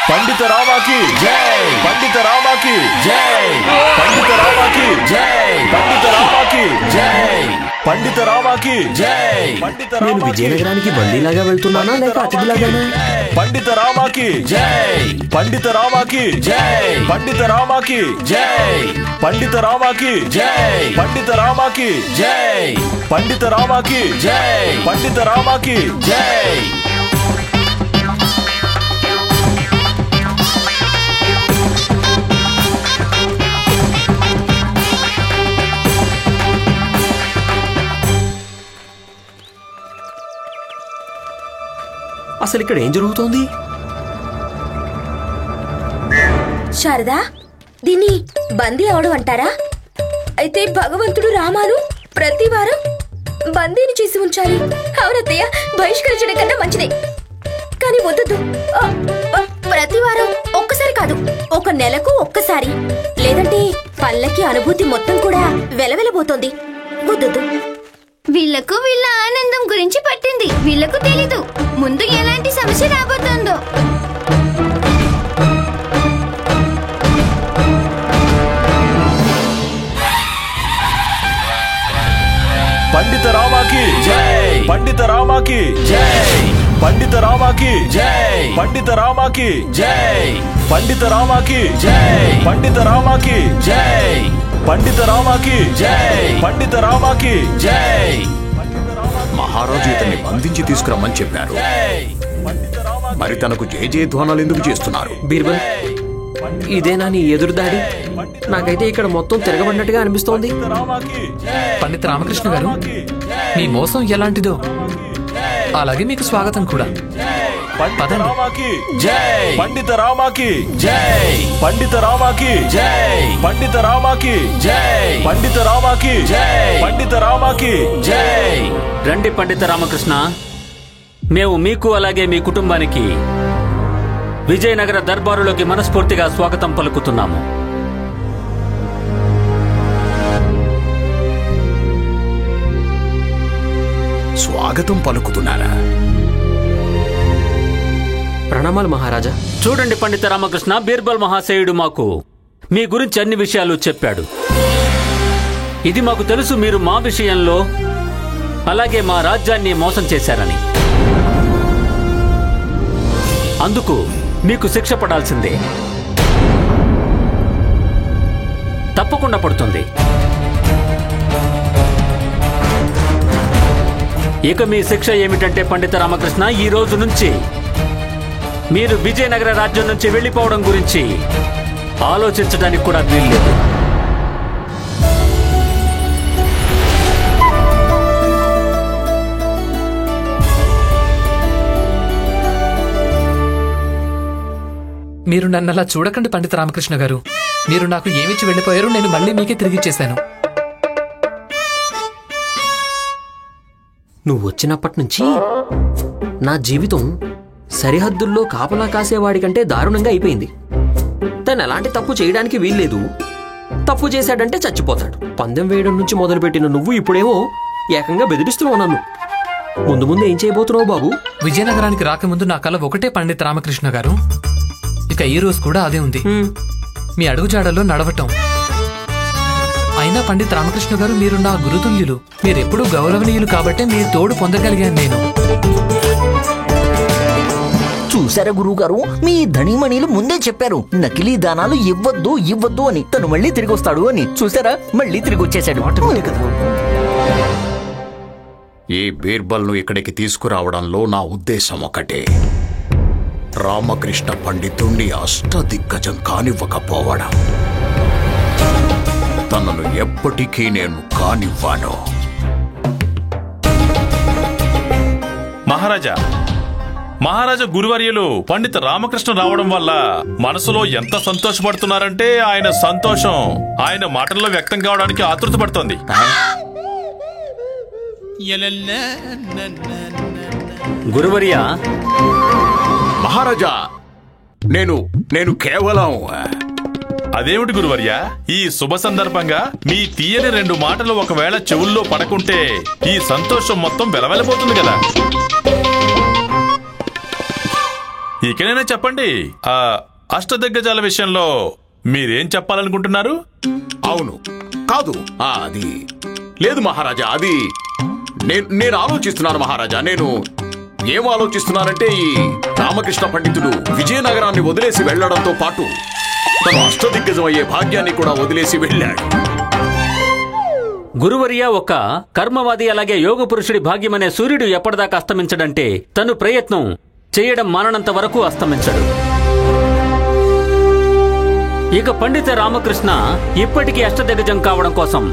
F: పండిత రామాకి జై, పండిత రామాకి జై, పండిత రామాకి జై, పండిత రామాకి జై, పండిత రామాకి జై.
C: నేను విజయనగరానికి బందీలాగా వెళ్తున్నానా లేక అతిథిలాగానా?
F: పండిత రామాకి జై, పండిత రామాకి జై, పండిత రామాకి జై, పండిత రామాకి జై, పండిత రామాకి జై, పండిత రామాకి జై, పండిత రామాకి జై.
C: అసలు ఇక్కడ ఏం జరుగుతోంది?
G: శారదా, దీన్ని బందీ అవడం అంటారా? అయితే భగవంతుడు రామాను ప్రతి వారం బందీని చేసి ఉంచాలి. అవునత్తయ్య, బహిష్కరించడం కన్నా మంచిదే. కానీ వద్దు, ప్రతి వారం ఒక్కసారి కాదు, ఒక నెలకు ఒక్కసారి. లేదంటే పల్లకి అనుభూతి మొత్తం కూడా వెలవెలబోతోంది. వద్దు.
H: వీళ్లకు వీళ్ళ ఆనందం గురించి పట్టింది. వీళ్లకు తెలీదు ముందు ఎలాంటి సమస్య రాబోతుందో.
F: పండిత రామాకి జై, పండిత రామాకి జై, పండిత రామాకి జై, పండిత రామాకి జై, పండిత రామాకి జై, పండిత రామాకి జై, పండిత రామాకి జై, పండిత రామాకి జై. మహారాజు ఇతన్ని బంధించి తీసుకురమ్మని చెప్పారు. మరి తనకు జయధ్వానాలు ఎందుకు చేస్తున్నారు?
C: బీర్బల్, ఇదేనా నీ ఎదురుదాడి? నాకైతే ఇక్కడ మొత్తం తిరగబడినట్టుగా అనిపిస్తోంది.
A: పండిత రామకృష్ణ గారు, మీ మోసం ఎలాంటిదో అలాగే మీకు స్వాగతం కూడా.
F: పదండి. జై, పండిత రామాకి జై, పండిత రామాకి జై, పండిత రామాకి జై, పండిత రామాకి జై, పండిత రామాకి జై.
D: రండి పండిత రామకృష్ణ, మేము మీకు అలాగే మీ కుటుంబానికి విజయనగర దర్బారులోకి మనస్ఫూర్తిగా స్వాగతం పలుకుతున్నాము.
F: స్వాగతం పలుకుతున్నారా?
C: ప్రణామాలు మహారాజా.
D: చూడండి పండిత రామకృష్ణ, బీర్బల్ మహాశయుడు మాకు మీ గురించి అన్ని విషయాలు చెప్పాడు. ఇది మాకు తెలుసు, మీరు మా విషయంలో అలాగే మా రాజ్యాన్ని మోసం చేశారని. అందుకు మీకు శిక్ష పడాల్సిందే, తప్పకుండా పడుతుంది. ఇక మీ శిక్ష ఏమిటంటే పండిత రామకృష్ణ, ఈ రోజు నుంచి మీరు విజయనగర రాజ్యం నుంచి వెళ్లిపోవడం గురించి ఆలోచించడానికి కూడా వీల్లేదు.
A: మీరు నన్ను అలా చూడకండి పండిత రామకృష్ణ గారు. మీరు నాకు ఏమిచ్చి వెళ్లిపోయారో నేను మళ్ళీ మీకే తిరిగిచ్చేశాను.
C: నువ్వు వచ్చినప్పటి నుంచి నా జీవితం సరిహద్దుల్లో కాపలా కాసేవాడి కంటే దారుణంగా అయిపోయింది. తను ఎలాంటి తప్పు చేయడానికి వీల్లేదు. తప్పు చేశాడంటే చచ్చిపోతాడు. పందెం వేయడం నుంచి మొదలుపెట్టిన నువ్వు ఇప్పుడేమో ఏకంగా బెదిరిస్తున్నావు నన్ను. ముందు ముందు ఏం చేయబోతున్నావు బాబు?
A: విజయనగరానికి రాకముందు నా కల ఒకటే పండిత రామకృష్ణ గారు. ఇక ఈ రోజు కూడా అదే ఉంది, మీ అడుగుజాడల్లో నడవటం. అయినా పండిత రామకృష్ణ గారు, మీరు నా గురుతుల్యులు. మీరెప్పుడూ గౌరవనీయులు కాబట్టే మీ తోడు పొందగలిగాను నేను.
L: చూసారా గురువుగారు, మీ ధనిమణిలు ముందే చెప్పారు నకిలీ దానాలు ఇవ్వద్దు అని. తను మళ్ళీ తిరిగి వస్తాడు అని. చూసారా, మళ్ళీ తిరిగి వచ్చేసాడు.
F: ఈ బీర్బల్ను ఇక్కడికి తీసుకురావడంలో నా ఉద్దేశం ఒకటే. రామకృష్ణ పండితుణ్ణి అష్టదిగ్గజం కానివ్వకపోవడం. తనను ఎప్పటికీ నేను కానివ్వను.
E: మహారాజా గురువర్యులు పండిత రామకృష్ణ రావడం వల్ల మనసులో ఎంత సంతోషపడుతున్నారంటే ఆయన సంతోషం ఆయన మాటల్లో వ్యక్తం కావడానికి ఆతృత పడుతోంది.
D: గురువర్యా,
F: మహారాజా, నేను కేవలం...
E: అదేమిటి గురువర్యా, ఈ శుభ సందర్భంగా మీ తీయని రెండు మాటలు ఒకవేళ చెవుల్లో పడకుంటే ఈ సంతోషం మొత్తం వెలవెలబోతుంది కదా. ఇకనైనా చెప్పండి, ఆ అష్టదిగ్గజాల విషయంలో మీరేం చెప్పాలనుకుంటున్నారు?
F: అవును, కాదు, అది లేదు మహారాజా. అది నేను ఆలోచిస్తున్నాను మహారాజా. నేను ఏం ఆలోచిస్తున్నానంటే, ఈ రామకృష్ణ పండితుడు విజయనగరాన్ని వదిలేసి వెళ్లడంతో పాటు తను అష్టదిగ్గజం అయ్యే భాగ్యాన్ని కూడా వదిలేసి వెళ్ళాడు.
D: గురువర్య ఒక కర్మవాది అలాగే యోగ పురుషుడి భాగ్యమనే సూర్యుడు ఎప్పటిదాకా అస్తమించడంటే తను ప్రయత్నం చేయడం మాననంత వరకు అస్తమించడు. ఇక పండిత రామకృష్ణ ఇప్పటికీ అష్టదిగ్గజం కావడం కోసం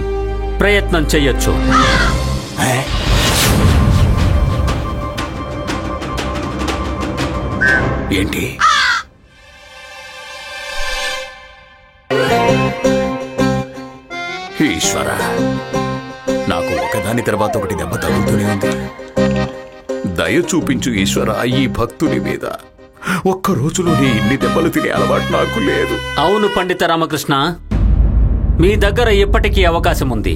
D: ప్రయత్నం చెయ్యొచ్చు.
F: ఏంటి? ఈశ్వర, నాకు ఒకదాని తర్వాత ఒకటి దెబ్బ తగులుతూనే ఉంది. దయ చూపించు ఈశ్వర ఈ భక్తుని మీద. ఒక్క రోజులోనే ఇన్ని దెబ్బలు తినే అలవాటు నాకు లేదు.
D: అవును పండిత రామకృష్ణ, మీ దగ్గర ఇప్పటికీ అవకాశం ఉంది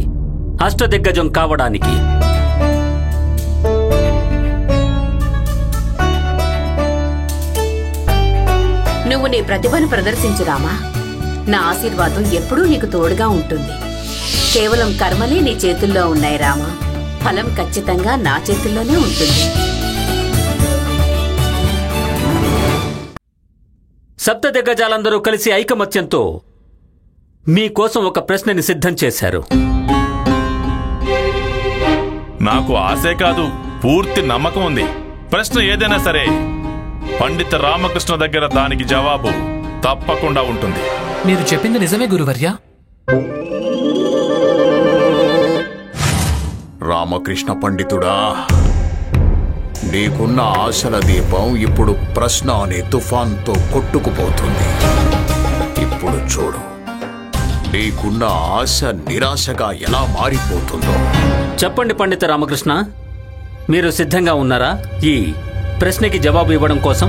D: అష్టదిగ్గజం కావడానికి.
I: నువ్వు నీ ప్రతిభను ప్రదర్శించు రామా. నా ఆశీర్వాదం ఎప్పుడూ నీకు తోడుగా ఉంటుంది. కేవలం కర్మలే నీ చేతుల్లో ఉన్నాయి రామా. ఫలం ఖచ్చితంగా నా చేతుల్లోనే ఉంటుంది.
D: సప్త దిగ్గజాలందరూ కలిసి ఐకమత్యంతో మీకోసం ఒక ప్రశ్నని సిద్ధం చేశారు.
E: నాకు ఆశే కాదు, పూర్తి నమ్మకం ఉంది. ప్రశ్న ఏదైనా సరే పండిత రామకృష్ణ దగ్గర దానికి జవాబు తప్పకుండా ఉంటుంది.
A: మీరు చెప్పింది నిజమే గురువర్యా.
F: రామకృష్ణ పండితుడా, నీకున్న ఆశల దీపం ఇప్పుడు ప్రశ్న అనే తుఫాన్తో కొట్టుకుపోతుంది. ఇప్పుడు చూడు, నీకున్న ఆశ నిరాశగా ఎలా మారిపోతుందో.
D: చెప్పండి పండిత రామకృష్ణ, మీరు సిద్ధంగా ఉన్నారా ఈ ప్రశ్నకి జవాబు ఇవ్వడం కోసం?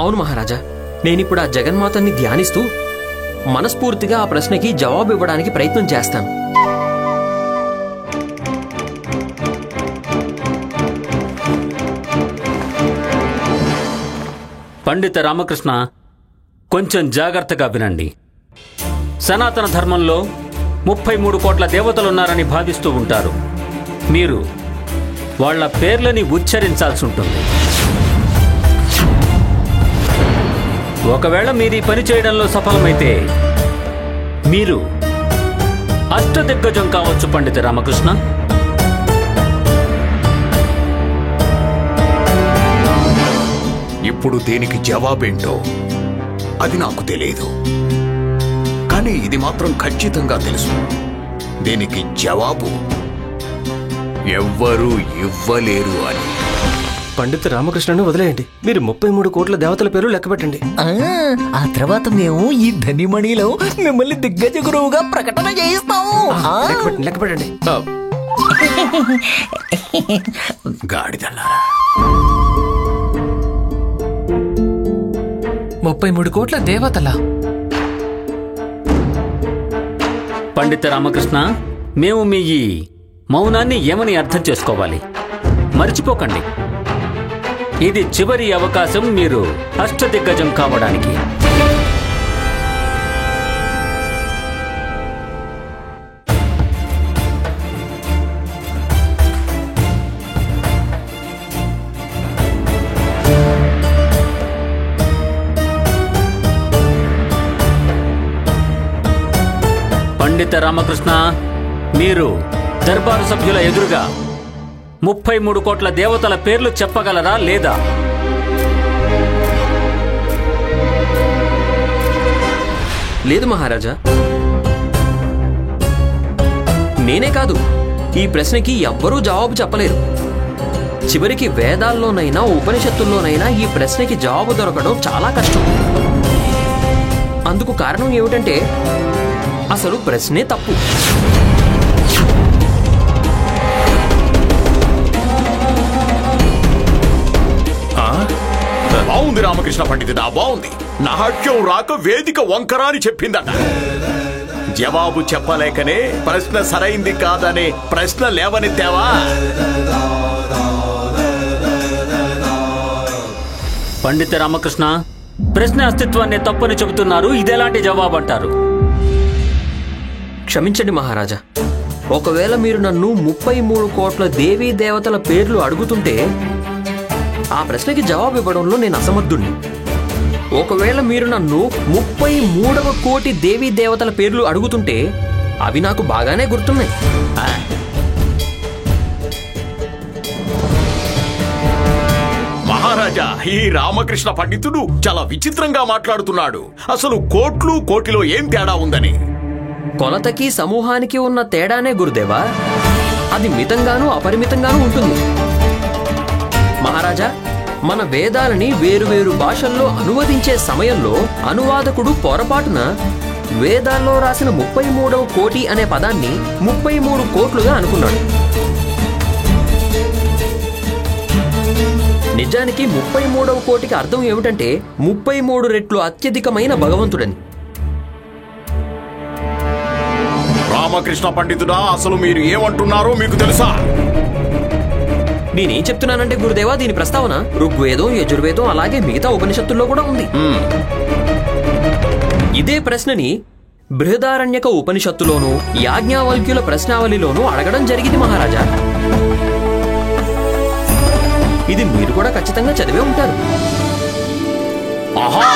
C: అవును మహారాజా, నేనిప్పుడు ఆ జగన్మాతని ధ్యానిస్తూ మనస్ఫూర్తిగా ఆ ప్రశ్నకి జవాబు ఇవ్వడానికి ప్రయత్నం చేస్తాను.
D: పండిత రామకృష్ణ, కొంచెం జాగ్రత్తగా వినండి. సనాతన ధర్మంలో 33 కోట్ల దేవతలున్నారని భావిస్తూ ఉంటారు. మీరు వాళ్ళ పేర్లని ఉచ్చరించాల్సి ఉంటుంది. ఒకవేళ మీరు ఈ పని చేయడంలో సఫలమైతే మీరు అష్టదిగ్గజం కావచ్చు పండిత రామకృష్ణ.
F: ఇప్పుడు దీనికి జవాబేంటో అది నాకు తెలియదు, కానీ ఇది మాత్రం ఖచ్చితంగా తెలుసు. దీనికి జవాబు ఎవ్వరూ ఇవ్వలేరు అని.
M: పండిత రామకృష్ణను వదిలేయండి. మీరు 33 కోట్ల దేవతల పేరు లెక్క పెట్టండి.
L: ఆ తర్వాత మేము ఈ ధనిమణిలో మిమ్మల్ని దిగ్గజ గురువుగా ప్రకటన చేయిస్తాము.
M: లెక్క పెట్టండి.
F: గాడిదల్లారా,
A: 33 కోట్ల దేవతలా?
D: పండిత రామకృష్ణ, మేము మీ ఈ మౌనాన్ని ఏమని అర్థం చేసుకోవాలి? మర్చిపోకండి, ఇది చివరి అవకాశం మీరు అష్టదిగ్గజం కావడానికి. పండిత రామకృష్ణ, మీరు దర్బారు సభ్యుల ఎదురుగా 33 కోట్ల దేవతల పేర్లు చెప్పగలరా లేదా?
C: లేదు మహారాజా, నేనే కాదు, ఈ ప్రశ్నకి ఎవ్వరూ జవాబు చెప్పలేరు. చివరికి వేదాల్లోనైనా ఉపనిషత్తుల్లోనైనా ఈ ప్రశ్నకి జవాబు దొరకడం చాలా కష్టం. అందుకు కారణం ఏమిటంటే అసలు ప్రశ్నే తప్పు.
F: బాగుంది రామకృష్ణ పండితుడా, బాగుంది. నాట్యం రాక వేదిక వంకరా అని చెప్పిందట. జవాబు చెప్పలేకనే ప్రశ్న సరైంది కాదనే ప్రశ్న లేవనెత్తావా?
D: పండిత రామకృష్ణ, ప్రశ్న అస్తిత్వాన్ని తప్పని చెబుతున్నారు. ఇదెలాంటి జవాబు అంటారు?
C: క్షమించండి మహారాజా, ఒకవేళ మీరు నన్ను 33 కోట్ల దేవీ దేవతల పేర్లు అడుగుతుంటే ఆ ప్రశ్నకి జవాబు ఇవ్వడంలో నేను అసమర్థుణ్ణి. ఒకవేళ మీరు నన్ను 33వ కోటి దేవీ దేవతల పేర్లు అడుగుతుంటే అవి నాకు బాగానే గుర్తున్నాయి.
F: మహారాజా, ఈ రామకృష్ణ పండితుడు చాలా విచిత్రంగా మాట్లాడుతున్నాడు. అసలు కోట్లు కోటిలో ఏం తేడా ఉందని.
C: కొలతకి సమూహానికి ఉన్న తేడానే గురుదేవా. అది మితంగానూ అపరిమితంగానూ ఉంటుంది. మహారాజా, మన వేదాలని వేరువేరు భాషల్లో అనువదించే సమయంలో అనువాదకుడు పొరపాటున వేదాల్లో రాసిన 33వ కోటి అనే పదాన్ని 33 కోట్లుగా అనుకున్నాడు. నిజానికి 33వ కోటికి అర్థం ఏమిటంటే 33 రెట్లు అత్యధికమైన భగవంతుడని.
F: రామకృష్ణ పండితుడా, అసలు మీరు ఏమంటున్నారో మీకు తెలుసా?
C: నేనేం చెప్తున్నానంటే గురుదేవా, దీని ప్రస్తావన ఋగ్వేదం, యజుర్వేదం అలాగే మిగతా ఉపనిషత్తుల్లో కూడా ఉంది. ఇదే ప్రశ్నని బృహదారణ్యక ఉపనిషత్తులోనూ యాజ్ఞవల్క్యుల ప్రశ్నావళిలోనూ అడగడం జరిగింది మహారాజా. ఇది మీరు కూడా ఖచ్చితంగా చదివే ఉంటారు.
F: ఆహా,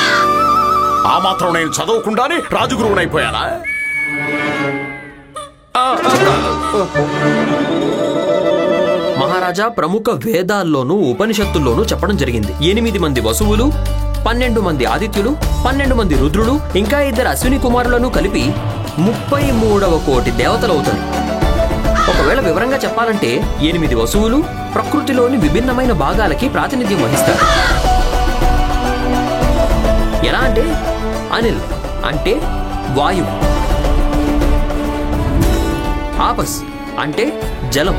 F: ఆ మాత్రం నేను చదవకుండానే రాజగురువునైపోయానా?
C: మహారాజా, ప్రముఖ వేదాల్లోనూ ఉపనిషత్తుల్లోనూ చెప్పడం జరిగింది 8 మంది వసువులు, 12 మంది ఆదిత్యులు, 12 మంది రుద్రులు, ఇంకా 2 అశ్విని కుమారులను కలిపి 33వ కోటి దేవతలవుతారు. ఒకవేళ వివరంగా చెప్పాలంటే 8 వసువులు ప్రకృతిలోని విభిన్నమైన భాగాలకి ప్రాతినిధ్యం వహిస్తారు. ఎలా అంటే అనిల్ అంటే వాయువు, ఆపస్ అంటే జలం,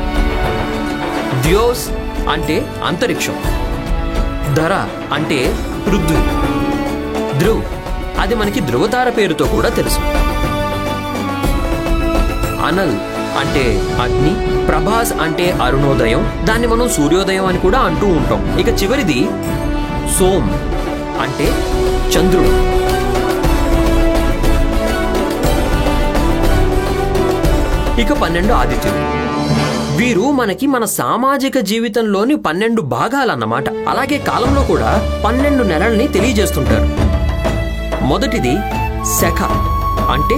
C: ద్యోస్ అంటే అంతరిక్షం, ధర అంటే పృథ్వీ, ధ్రువ్ అది మనకి ధ్రువతార పేరుతో కూడా తెలుసు, అనల్ అంటే అగ్ని, ప్రభాస్ అంటే అరుణోదయం, దాన్ని మనం సూర్యోదయం అని కూడా అంటూ ఉంటాం. ఇక చివరిది సోమ్ అంటే చంద్రుడు. ఇక 12 ఆదిత్యులు. వీరు మనకి మన సామాజిక జీవితంలోని 12 భాగాలన్నమాట. అలాగే కాలంలో కూడా 12 నెలల్ని తెలియజేస్తుంటారు. మొదటిది శఖ అంటే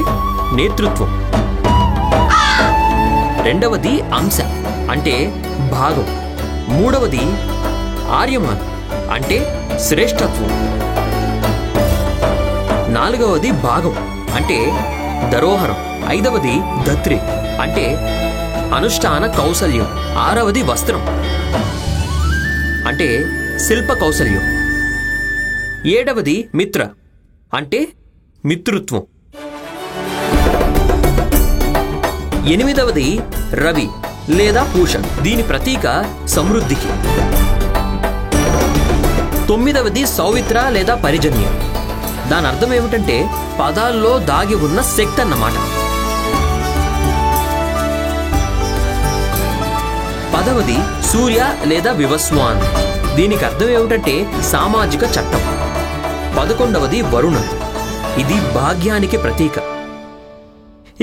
C: నేతృత్వం, రెండవది అంశ అంటే భాగం, మూడవది ఆర్యమాన్ అంటే శ్రేష్టత్వం, నాలుగవది భాగం అంటే దరోహరం, ఐదవది దత్రి అంటే అనుష్ఠాన కౌశల్యం, ఆరవది వస్త్రం అంటే శిల్ప కౌశల్యం, ఏడవది మిత్ర అంటే మిత్రుత్వం, ఎనిమిదవది రవి లేదా పూష, దీని ప్రతీక సమృద్ధికి, తొమ్మిదవది సౌవిత్ర లేదా పరిజన్యం, దాని అర్థం ఏమిటంటే పదాల్లో దాగి ఉన్న శక్తి అన్నమాట. 10వది సూర్య లేదా వివస్వాన్, దీనికి అర్థం ఏమిటంటే సామాజిక చట్టం. 11వది వరుణ, ఇది భాగ్యానికి ప్రతీక.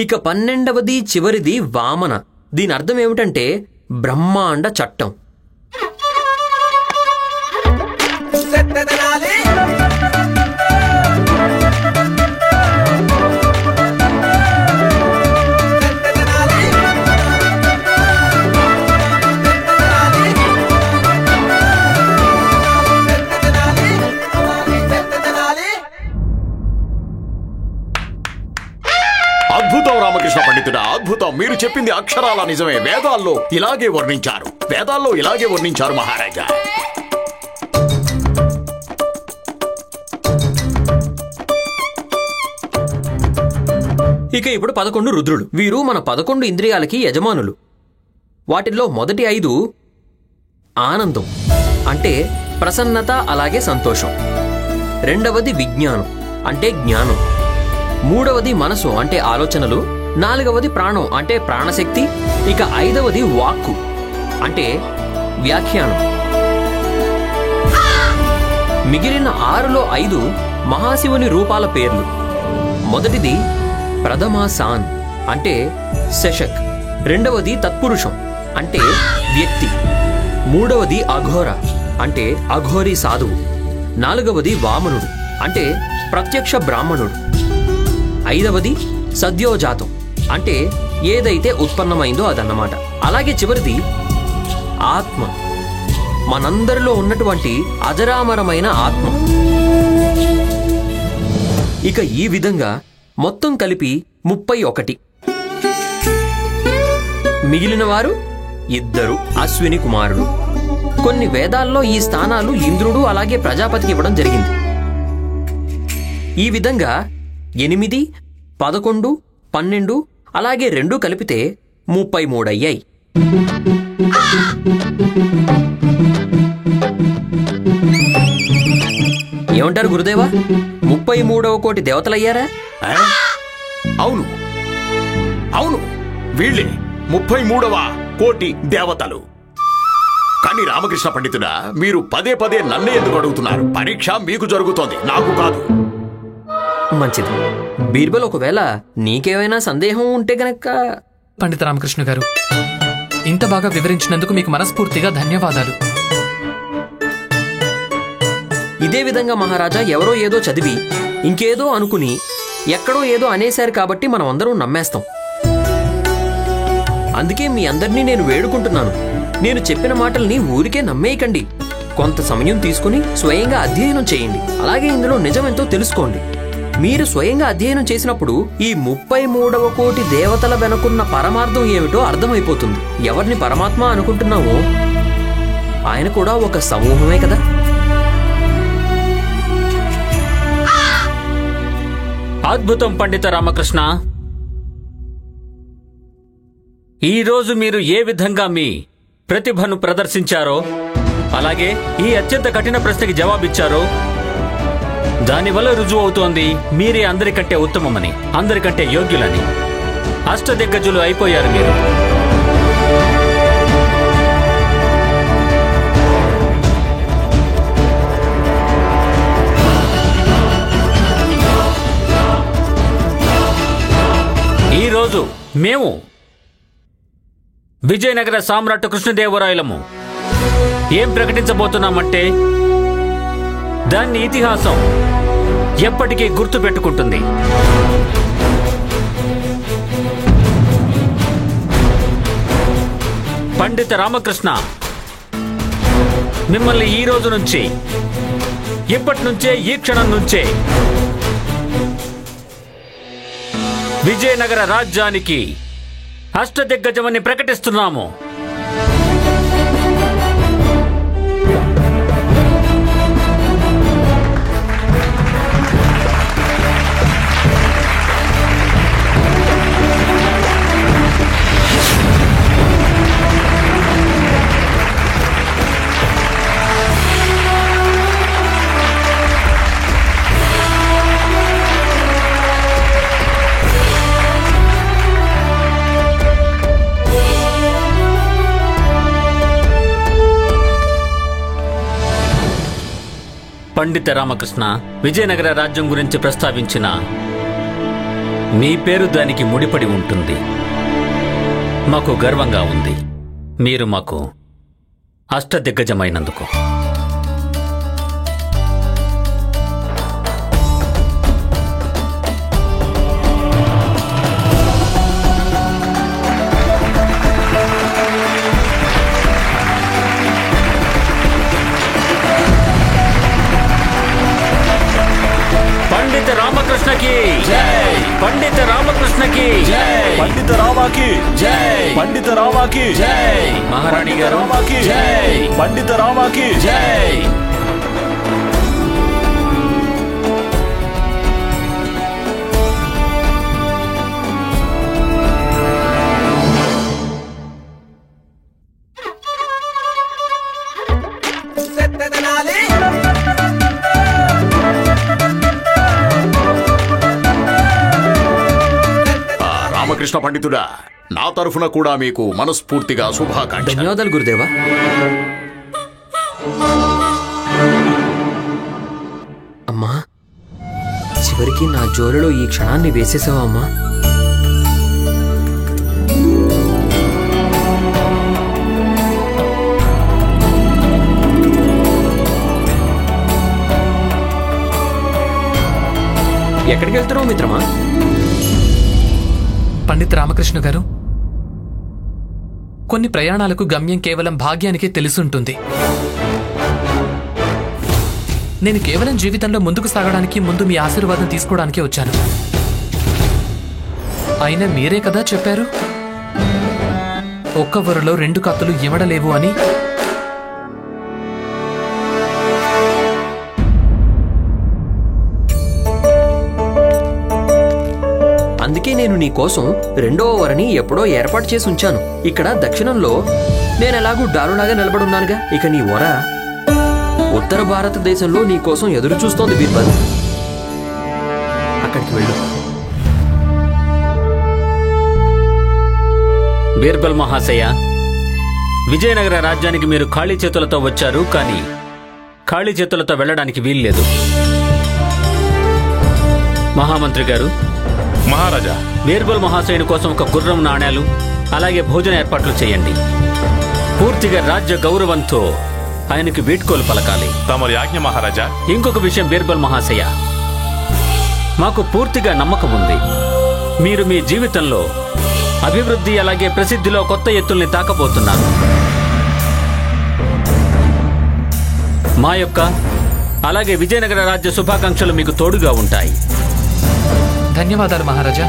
C: ఇక 12వది చివరిది వామన, దీని అర్థం ఏమిటంటే బ్రహ్మాండ చట్టం.
F: అద్భుతం రామకృష్ణ పండితుడా, అద్భుతం. మీరు చెప్పింది అక్షరాల నిజమే. వేదాల్లో ఇలాగే వర్ణించారు మహారాజా.
C: ఇక ఇప్పుడు 11 రుద్రులు. వీరు మన 11 ఇంద్రియాలకి యజమానులు. వాటిల్లో మొదటి 5 ఆనందం అంటే ప్రసన్నత అలాగే సంతోషం, రెండవది విజ్ఞానం అంటే జ్ఞానం, మూడవది మనసు అంటే ఆలోచనలు, నాలుగవది ప్రాణం అంటే ప్రాణశక్తి, ఇక 5వది వాక్కు అంటే వ్యాఖ్యానం. మిగిలిన 6లో 5 మహాశివుని రూపాల పేర్లు. మొదటిది ప్రథమాసాన్ అంటే శశక్, రెండవది తత్పురుషం అంటే వ్యక్తి, మూడవది అఘోర అంటే అఘోరి సాధువు, నాలుగవది వామనుడు అంటే ప్రత్యక్ష బ్రాహ్మణుడు, 5వది సద్యోజాతం అంటే ఏదైతే ఉత్పన్నమైందో అదన్నమాట. అలాగే చివరిది ఆత్మ, మనందరిలో ఉన్నటువంటి అజరామరమైన ఆత్మ. ఇక ఈ విధంగా మొత్తం కలిపి 31. మిగిలిన వారు 2 అశ్విని కుమారులు. కొన్ని వేదాల్లో ఈ స్థానాలు ఇంద్రుడు అలాగే ప్రజాపతికి ఇవ్వడం జరిగింది. ఈ విధంగా 8, 11, 12 అలాగే 2 కలిపితే 33 అయ్యాయి. ఏమంటారు గురుదేవా? 33వ కోటి దేవతలయ్యారా?
F: అవును అవును, వీళ్ళే 33వ కోటి దేవతలు. కానీ రామకృష్ణ పండితుడా, మీరు పదే పదే నన్నే ఎందుకు అడుగుతున్నారు? పరీక్ష మీకు జరుగుతోంది, నాకు కాదు.
C: మంచిది. బీర్బల్, ఒకవేళ నీకేమైనా సందేహం ఉంటే గనక.
A: పండిత రామకృష్ణ గారు, ఇంత బాగా వివరించినందుకు మీకు మనస్ఫూర్తిగా ధన్యవాదాలు.
C: ఇదే విధంగా మహారాజా ఎవరో ఏదో చదివి ఇంకేదో అనుకుని ఎక్కడో ఏదో అనేశారు కాబట్టి మనం అందరం నమ్మేస్తాం. అందుకే మీ అందరినీ నేను వేడుకుంటున్నాను, నేను చెప్పిన మాటల్ని ఊరికే నమ్మేయకండి. కొంత సమయం తీసుకుని స్వయంగా అధ్యయనం చేయండి. అలాగే ఇందులో నిజమెంతో తెలుసుకోండి. మీరు స్వయంగా అధ్యయనం చేసినప్పుడు ఈ 33వ కోటి దేవతల వెనుకున్న పరమార్థం ఏమిటో అర్థమైపోతుంది. ఎవరిని పరమాత్మ అనుకుంటున్నామో ఆయన కూడా ఒక సమూహమే కదా.
D: అద్భుతం పండిత రామకృష్ణ. ఈరోజు మీరు ఏ విధంగా మీ ప్రతిభను ప్రదర్శించారో, అలాగే ఈ అత్యంత కఠిన ప్రశ్నకి జవాబిచ్చారో దానివల్ల రుజువు అవుతోంది మీరే అందరికంటే ఉత్తమమని, అందరికంటే యోగ్యులని. అష్టదిగ్గజులు అయిపోయారు మీరు. ఈరోజు మేము విజయనగర సామ్రాట్ కృష్ణదేవరాయలము ఏం ప్రకటించబోతున్నామంటే దాన్ని ఇతిహాసం ఎప్పటికీ గుర్తు పెట్టుకుంటుంది. పండిత రామకృష్ణ మిమ్మల్ని ఈ రోజు నుంచి, ఇప్పటి నుంచే, ఈ క్షణం నుంచే విజయనగర రాజ్యానికి అష్టదిగ్గజమని ప్రకటిస్తున్నాము. పండిత రామకృష్ణ, విజయనగర రాజ్యం గురించి ప్రస్తావించిన మీ పేరు దానికి ముడిపడి ఉంటుంది. మాకు గర్వంగా ఉంది మీరు మాకు అష్టదిగ్గజమైనందుకు. పండిత రామకృష్ణకి జై, పండిత రామకృష్ణకి జై,
F: పండిత రామాకి జై, పండిత రామాకి
D: జై, మహారాణి గారు
F: జై, పండిత రామాకి
D: జై.
F: రామకృష్ణ పండితుడా, నా తరఫున కూడా మీకు మనస్ఫూర్తిగా శుభాకాంక్షలు.
C: ధన్యవాదాలు గురుదేవా. అమ్మా, చివరికి నా జోలిలో ఈ క్షణాన్ని వేసేసావా అమ్మా? ఎక్కడికి వెళ్తున్నావు మిత్రమా?
A: పండిత రామకృష్ణ గారు, కొన్ని ప్రయాణాలకు గమ్యం కేవలం భాగ్యానికే తెలుసుంటుంది. నేను కేవలం జీవితంలో ముందుకు సాగడానికి ముందు మీ ఆశీర్వాదం తీసుకోవడానికే వచ్చాను. అయినా మీరే కదా చెప్పారు ఒక్క వరలో 2 కత్తులు ఇవ్వడలేవు అని.
C: అందుకే నేను నీ కోసం 2వ వరని ఎప్పుడో ఏర్పాటు చేసి ఉంచాను. ఇక్కడ దక్షిణంలో నేనెలాగూ డారులాగా నిలబడున్నానుగా. ఇక నీ వర ఉత్తర భారతదేశంలో నీ కోసం ఎదురు చూస్తోంది బీర్బల్. అక్కడికి వెళ్ళు.
D: బీర్బల్ మహాశయ, విజయనగర రాజ్యానికి మీరు ఖాళీ చేతులతో వచ్చారు, కానీ ఖాళీ చేతులతో వెళ్ళడానికి వీల్లేదు. మహామంత్రి గారు,
E: మహారాజా,
D: బీర్బల్ మహాశయుని కోసం ఒక గుర్రం నాణేలు అలాగే భోజన ఏర్పాట్లు చేయండి. పూర్తిగా రాజ్య గౌరవంతో ఆయనకి వీడ్కోలు పలకాలి.
E: తమరి ఆజ్ఞ మహారాజా.
D: ఇంకొక విషయం బీర్బల్ మహాశయ, మాకు పూర్తిగా నమ్మకం ఉంది మీరు మీ జీవితంలో అభివృద్ధి అలాగే ప్రసిద్ధిలో కొత్త ఎత్తుల్ని తాకబోతున్నారు. మా యొక్క అలాగే విజయనగర రాజ్య శుభాకాంక్షలు మీకు తోడుగా ఉంటాయి.
A: ధన్యవాదాలు మహారాజా.